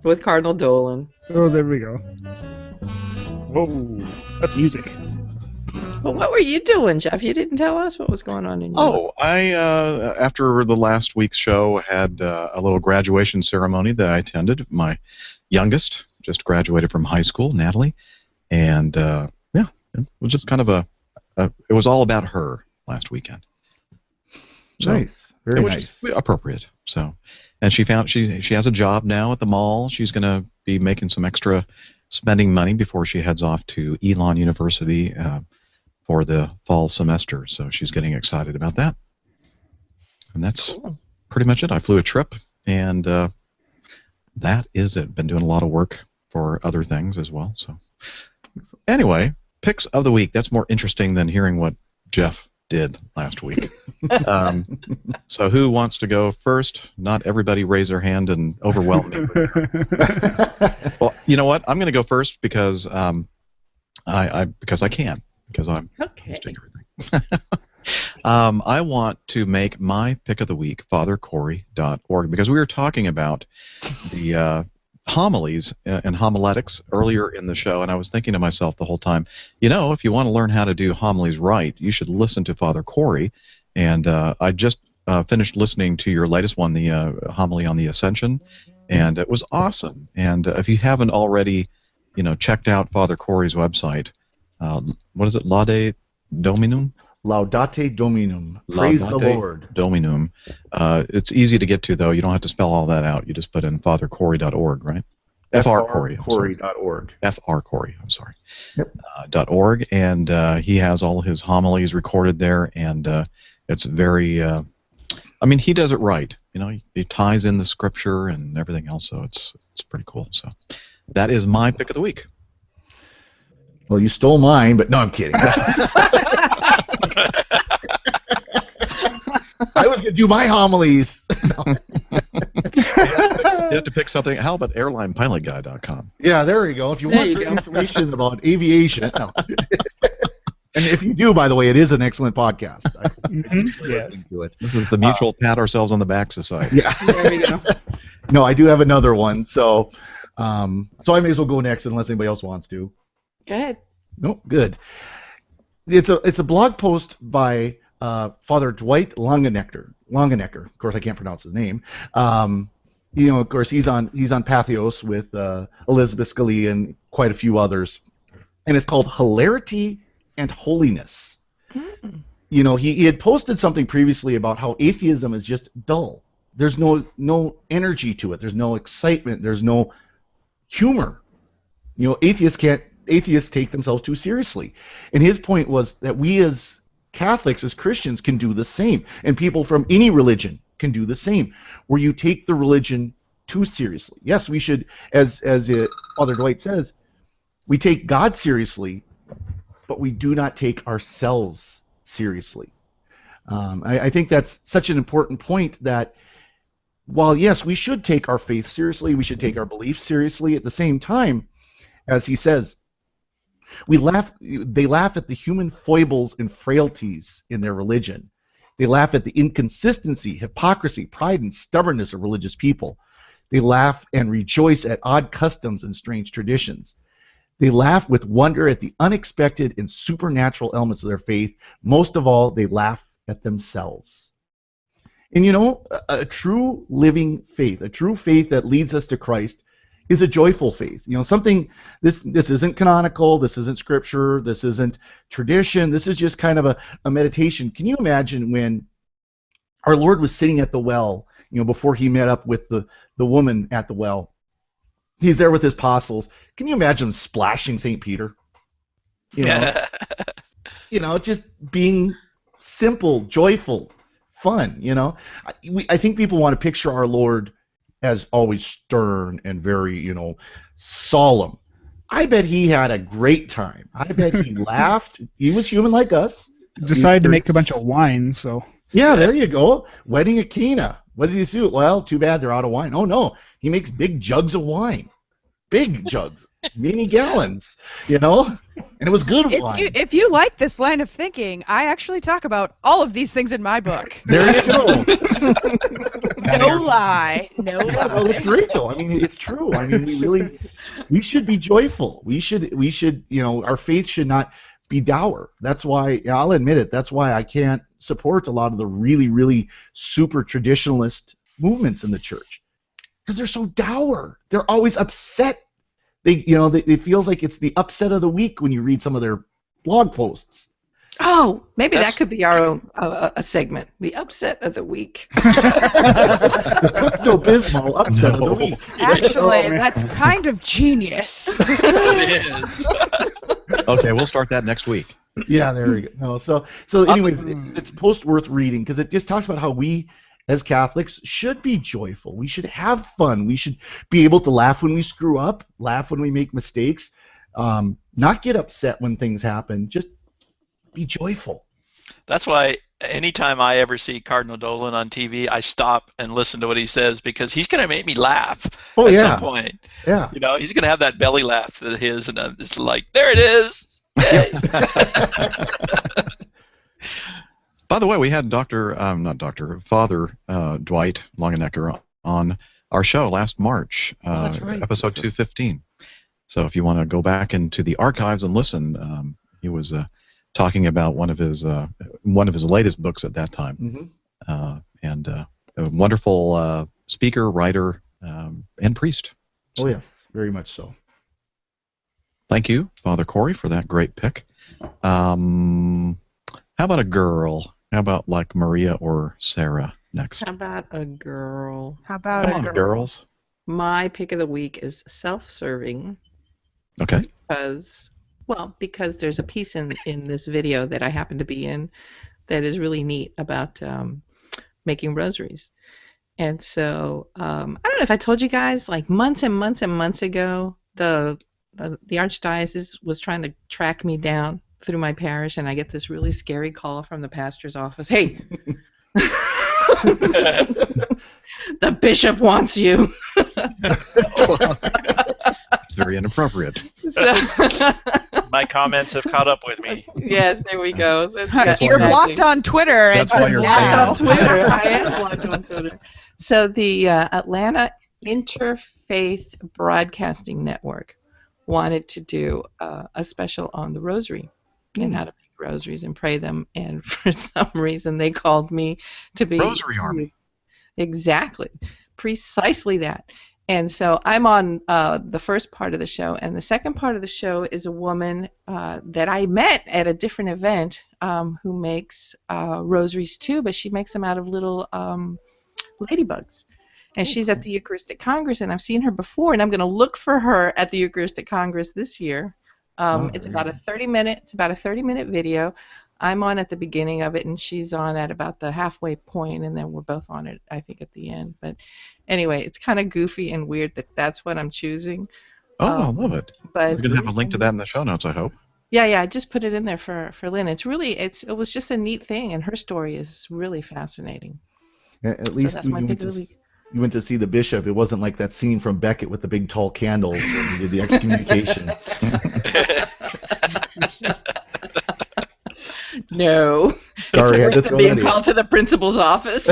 with Cardinal Dolan. Oh, there we go. Whoa, that's music. Well, what were you doing, Jeff? You didn't tell us what was going on in your life. Oh, I after the last week's show had a little graduation ceremony that I attended. My youngest just graduated from high school, Natalie, and yeah, it was just kind of it was all about her last weekend. So nice, very it was nice, just appropriate. So, and she has a job now at the mall. She's going to be making some extra spending money before she heads off to Elon University for the fall semester. So she's getting excited about that. And that's pretty much it. I flew a trip, and that is it. Been doing a lot of work for other things as well. So anyway, picks of the week. That's more interesting than hearing what Jeff did last week. So who wants to go first? Not everybody raise their hand and overwhelm me. Well, you know what? I'm going to go first because because I can. Because I'm hosting everything. I want to make my pick of the week fathercorey.org, because we were talking about the homilies and homiletics earlier in the show, and I was thinking to myself the whole time, you know, if you want to learn how to do homilies right, you should listen to Father Corey. And I just finished listening to your latest one, the homily on the Ascension, and it was awesome. And if you haven't already, you know, checked out Father Corey's website, what is it, Laudate Dominum? Laudate Dominum. Praise the Lord. Dominum. It's easy to get to, though. You don't have to spell all that out. You just put in fathercorey.org, right? frcorey.org. frcorey, I'm sorry. Yep. .org, and he has all his homilies recorded there, and it's very, I mean, he does it right. You know, he ties in the scripture and everything else, so it's pretty cool. So that is my pick of the week. Well, you stole mine, but no, I'm kidding. I was going to do my homilies. No. You have to pick something. How about airlinepilotguy.com? Yeah, there you go. If you want information about aviation. No. And if you do, by the way, it is an excellent podcast. Yes. To it. This is the Mutual Pat Ourselves on the Back Society. Yeah. There we go. No, I do have another one. So I may as well go next unless anybody else wants to. Go ahead. No, good. It's a blog post by Father Dwight Longenecker. Of course, I can't pronounce his name. You know, of course, he's on Pathos with Elizabeth Scalia and quite a few others, and it's called Hilarity and Holiness. Mm. You know, he had posted something previously about how atheism is just dull. There's no energy to it. There's no excitement. There's no humor. You know, atheists take themselves too seriously. And his point was that we as Catholics, as Christians, can do the same. And people from any religion can do the same, where you take the religion too seriously. Yes, we should, as Father Dwight says, we take God seriously, but we do not take ourselves seriously. I think that's such an important point, that while, yes, we should take our faith seriously, we should take our beliefs seriously, at the same time, as he says, they laugh at the human foibles and frailties in their religion. They laugh at the inconsistency, hypocrisy, pride, and stubbornness of religious people. They laugh and rejoice at odd customs and strange traditions. They laugh with wonder at the unexpected and supernatural elements of their faith. Most of all, they laugh at themselves. And you know, a true living faith, a true faith that leads us to Christ, is a joyful faith. You know, something, this isn't canonical, this isn't scripture, this isn't tradition, this is just kind of a meditation. Can you imagine when our Lord was sitting at the well before he met up with the woman at the well. He's there with his apostles. Can you imagine splashing St. Peter? Just being simple, joyful, fun. I think people want to picture our Lord as always stern and very, solemn. I bet he had a great time. I bet he laughed. He was human like us. Decided to make a bunch of wine, so. Yeah, there you go. Wedding at Cana. What does he do? Well, too bad they're out of wine. Oh, no. He makes big jugs of wine. Big jugs. Many gallons, And it was good wine. If you like this line of thinking, I actually talk about all of these things in my book. There you go. No lie. No lie. Well, it's great, though. I mean, it's true. I mean, we should be joyful. We should, our faith should not be dour. That's why, I'll admit it, that's why I can't support a lot of the really, really super traditionalist movements in the church. Because they're so dour. They're always upset. It feels like it's the upset of the week when you read some of their blog posts. Oh, maybe that could be our own a segment. The upset of the week. Pepto-Bismol upset of the week. Actually, that's kind of genius. It is. Okay, we'll start that next week. Yeah, there we go. No, so anyways, it's post worth reading because it just talks about how we, as Catholics, should be joyful. We should have fun. We should be able to laugh when we screw up, laugh when we make mistakes, not get upset when things happen. Just be joyful. That's why anytime I ever see Cardinal Dolan on TV, I stop and listen to what he says because he's going to make me laugh at some point. Yeah. He's going to have that belly laugh that his, and I'm just like, there it is. By the way, we had Father Dwight Longenecker on our show last March, that's right. episode 215. So if you want to go back into the archives and listen, he was talking about one of his latest books at that time, and a wonderful speaker, writer, and priest. So, oh yes, very much so. Thank you, Father Corey, for that great pick. How about a girl? How about like Maria or Sarah next? How about a girl? How about Come on, girls. My pick of the week is self-serving. Okay. Because there's a piece in this video that I happen to be in that is really neat about making rosaries. And so I don't know if I told you guys, like months and months and months ago, the Archdiocese was trying to track me down through my parish, and I get this really scary call from the pastor's office. Hey, the bishop wants you. It's very inappropriate. So, my comments have caught up with me. Yes, there we go. You're blocked on Twitter. That's why you're blocked banned. on Twitter. I am blocked on Twitter. So the Atlanta Interfaith Broadcasting Network wanted to do a special on the rosary and how to make rosaries and pray them, and for some reason they called me to be Rosary Army. Exactly, precisely that. And so I'm on the first part of the show, and the second part of the show is a woman that I met at a different event who makes rosaries too, but she makes them out of little ladybugs. And she's at the Eucharistic Congress, and I've seen her before, and I'm going to look for her at the Eucharistic Congress this year. It's about a 30-minute video. I'm on at the beginning of it, and she's on at about the halfway point, and then we're both on it, I think, at the end. But anyway, it's kind of goofy and weird that that's what I'm choosing. Oh, I love it. But we're going to have a link to that in the show notes, I hope. Yeah, I just put it in there for Lynn. It was just a neat thing, and her story is really fascinating. At least that's my pick of the week. You went to see the bishop. It wasn't like that scene from Beckett with the big tall candles when he did the excommunication. No. Sorry, I had to it's worse than throw being that called to the principal's office.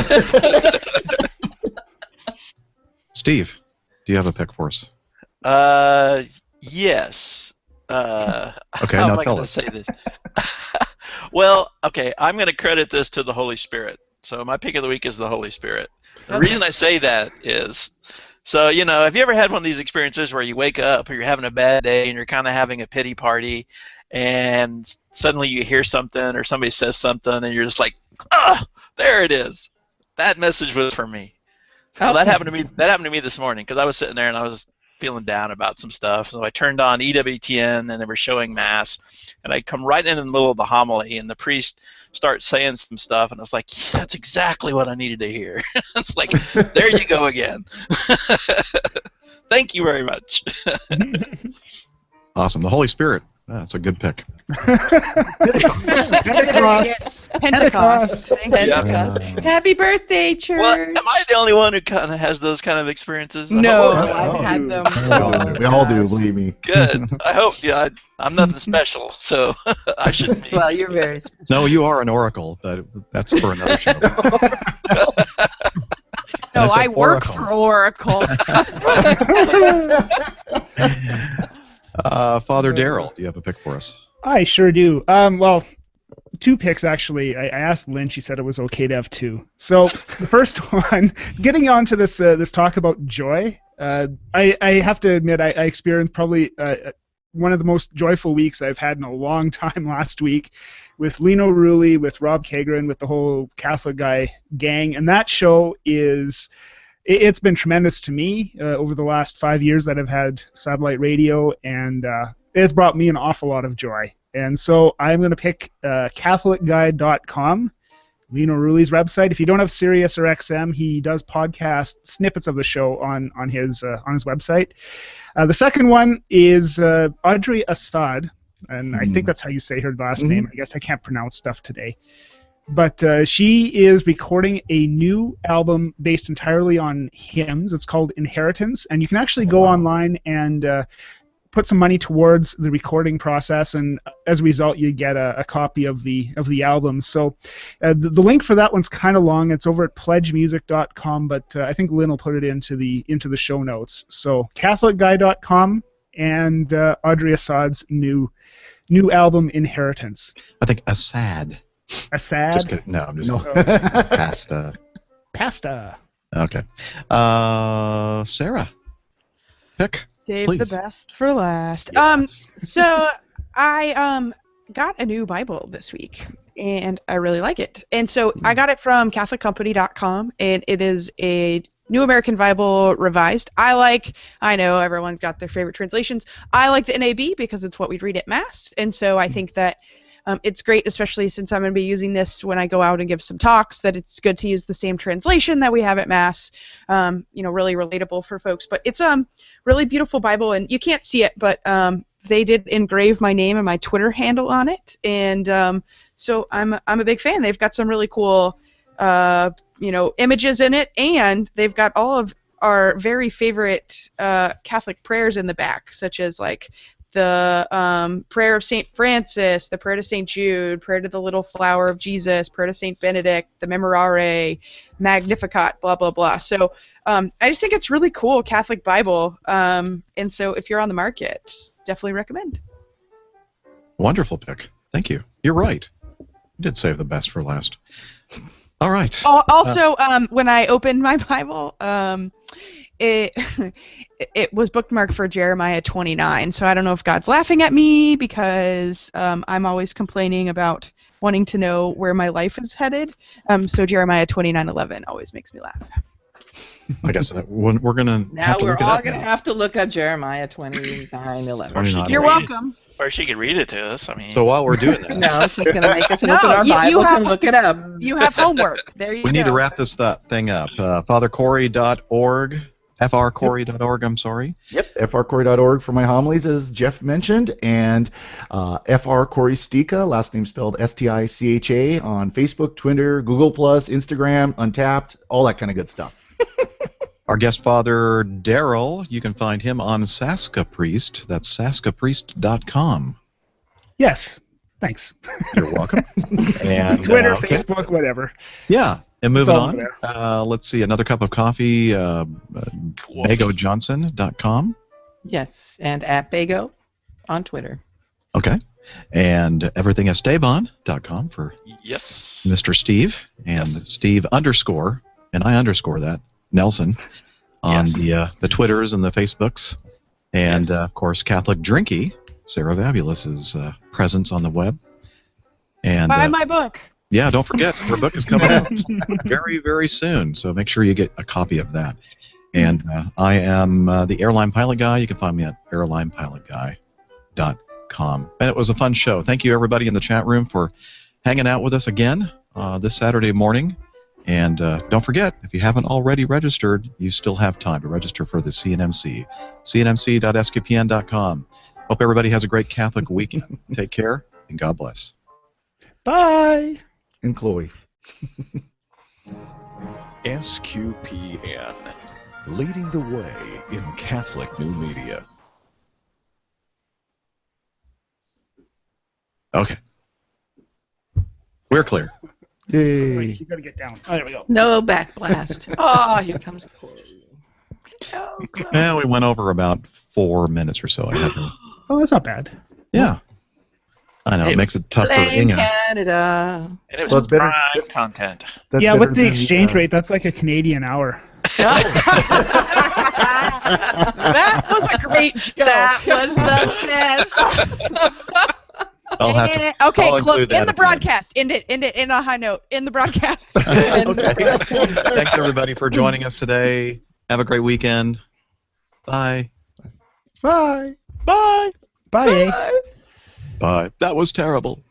Steve, do you have a pick for us? Yes. Okay, how now am I tell going to us. say this? Well, okay, I'm going to credit this to the Holy Spirit. So my pick of the week is the Holy Spirit. The reason I say that is, so, have you ever had one of these experiences where you wake up or you're having a bad day and you're kind of having a pity party, and suddenly you hear something or somebody says something and you're just like, there it is. That message was for me. Well, that happened to me. That happened to me this morning because I was sitting there and I was feeling down about some stuff. So I turned on EWTN and they were showing Mass, and I come right in the middle of the homily, and the priest starts saying some stuff, and I was like, yeah, that's exactly what I needed to hear. It's like, there you go again. Thank you very much. Awesome. The Holy Spirit. That's a good pick. Pentecost. Pentecost. Yeah. Happy birthday, church. Well, am I the only one who kind of has those kind of experiences? No, I've had them. We all do, believe me. Good. I hope. Yeah, I'm nothing special, so I shouldn't be. Well, you're very special. No, you are an oracle, but that's for another show. No, I said I work for Oracle. Father Darrell, do you have a pick for us? I sure do. Well, 2 picks actually. I asked Lynn. She said it was okay to have 2. So the first one, getting on to this this talk about joy. I have to admit I experienced probably one of the most joyful weeks I've had in a long time last week with Lino Rulli, with Rob Kagren, with the whole Catholic Guy gang, and that show is. It's been tremendous to me over the last 5 years that I've had satellite radio, and it's brought me an awful lot of joy. And so I'm going to pick CatholicGuide.com, Lino Rulli's website. If you don't have Sirius or XM, he does podcast snippets of the show on his website. The second one is Audrey Assad, and I think that's how you say her last name. I guess I can't pronounce stuff today. But she is recording a new album based entirely on hymns. It's called Inheritance, and you can actually go online and put some money towards the recording process, and as a result, you get a copy of the album. So the link for that one's kind of long. It's over at pledgemusic.com, but I think Lynn will put it into the show notes. So CatholicGuy.com and Audrey Assad's new album Inheritance. I think Assad. Assad? Just kidding. No, I'm just Pasta. Okay. Sarah, pick. Save please. the best for last. Yes. So I got a new Bible this week, and I really like it. And so I got it from CatholicCompany.com, and it is a New American Bible Revised. I know everyone's got their favorite translations. I like the NAB because it's what we'd read at Mass, and so I think that it's great, especially since I'm going to be using this when I go out and give some talks, that it's good to use the same translation that we have at Mass. Really relatable for folks. But it's really beautiful Bible, and you can't see it, but they did engrave my name and my Twitter handle on it, and so I'm a big fan. They've got some really cool images in it, and they've got all of our very favorite Catholic prayers in the back, such as like the prayer of St. Francis, the prayer to St. Jude, prayer to the little flower of Jesus, prayer to St. Benedict, the Memorare, Magnificat, blah, blah, blah. So I just think it's really cool, Catholic Bible. And so if you're on the market, definitely recommend. Wonderful pick. Thank you. You're right. You did save the best for last. All right. Also, when I opened my Bible, it was bookmarked for Jeremiah 29, so I don't know if God's laughing at me because I'm always complaining about wanting to know where my life is headed. So Jeremiah 29:11 always makes me laugh. I guess we're gonna. Now we're all gonna have to look up Jeremiah 29:11. You're welcome. Or she could read it to us. I mean. So while we're doing that. No, she's gonna make us open our Bibles and look it up. You have homework. There you go. We need to wrap this thing up. FatherCorey.org. frcorey.org, I'm sorry. Yep, frcorey.org for my homilies, as Jeff mentioned, and Fr Corey Stika, last name spelled Sticha, on Facebook, Twitter, Google+, Instagram, Untapped, all that kind of good stuff. Our guest father, Darrell, you can find him on Saska Priest. That's saskapriest.com. Yes, thanks. You're welcome. And Twitter, Facebook, whatever. Yeah. And moving on, let's see, Another Cup of Coffee, BagoJohnson.com. Yes, and at Bago on Twitter. Okay. And EverythingEsteban.com for yes, Mr. Steve, and Steve _ and I _ that, Nelson, on the Twitters and the Facebooks. And, of course, Catholic Drinky, Sarah Vabulous's presence on the web. And buy my book. Yeah, don't forget, her book is coming out very, very soon, so make sure you get a copy of that. And I am the Airline Pilot Guy. You can find me at airlinepilotguy.com. And it was a fun show. Thank you, everybody in the chat room, for hanging out with us again this Saturday morning. And don't forget, if you haven't already registered, you still have time to register for the CNMC. cnmc.sqpn.com. Hope everybody has a great Catholic weekend. Take care, and God bless. Bye. And Chloe. SQPN, leading the way in Catholic new media. Okay. We're clear. Yay. Right, you gotta get down. Oh, there we go. No backblast. Oh, here comes Chloe. Hello, Chloe. Yeah, we went over about 4 minutes or so. I had to, Oh, that's not bad. yeah. I know, it makes it tough for Blame Inga. Canada. And it was Well, it's better- prime it's- content. That's Yeah, better what's the than exchange rate? That's like a Canadian hour. That was a great joke. That was the best. I'll have to, Okay, I'll include that in the at the end. broadcast. End it on a high note. In the broadcast. Okay. Thanks, everybody, for joining us today. Have a great weekend. Bye. Bye. Bye. Bye. Bye. That was terrible.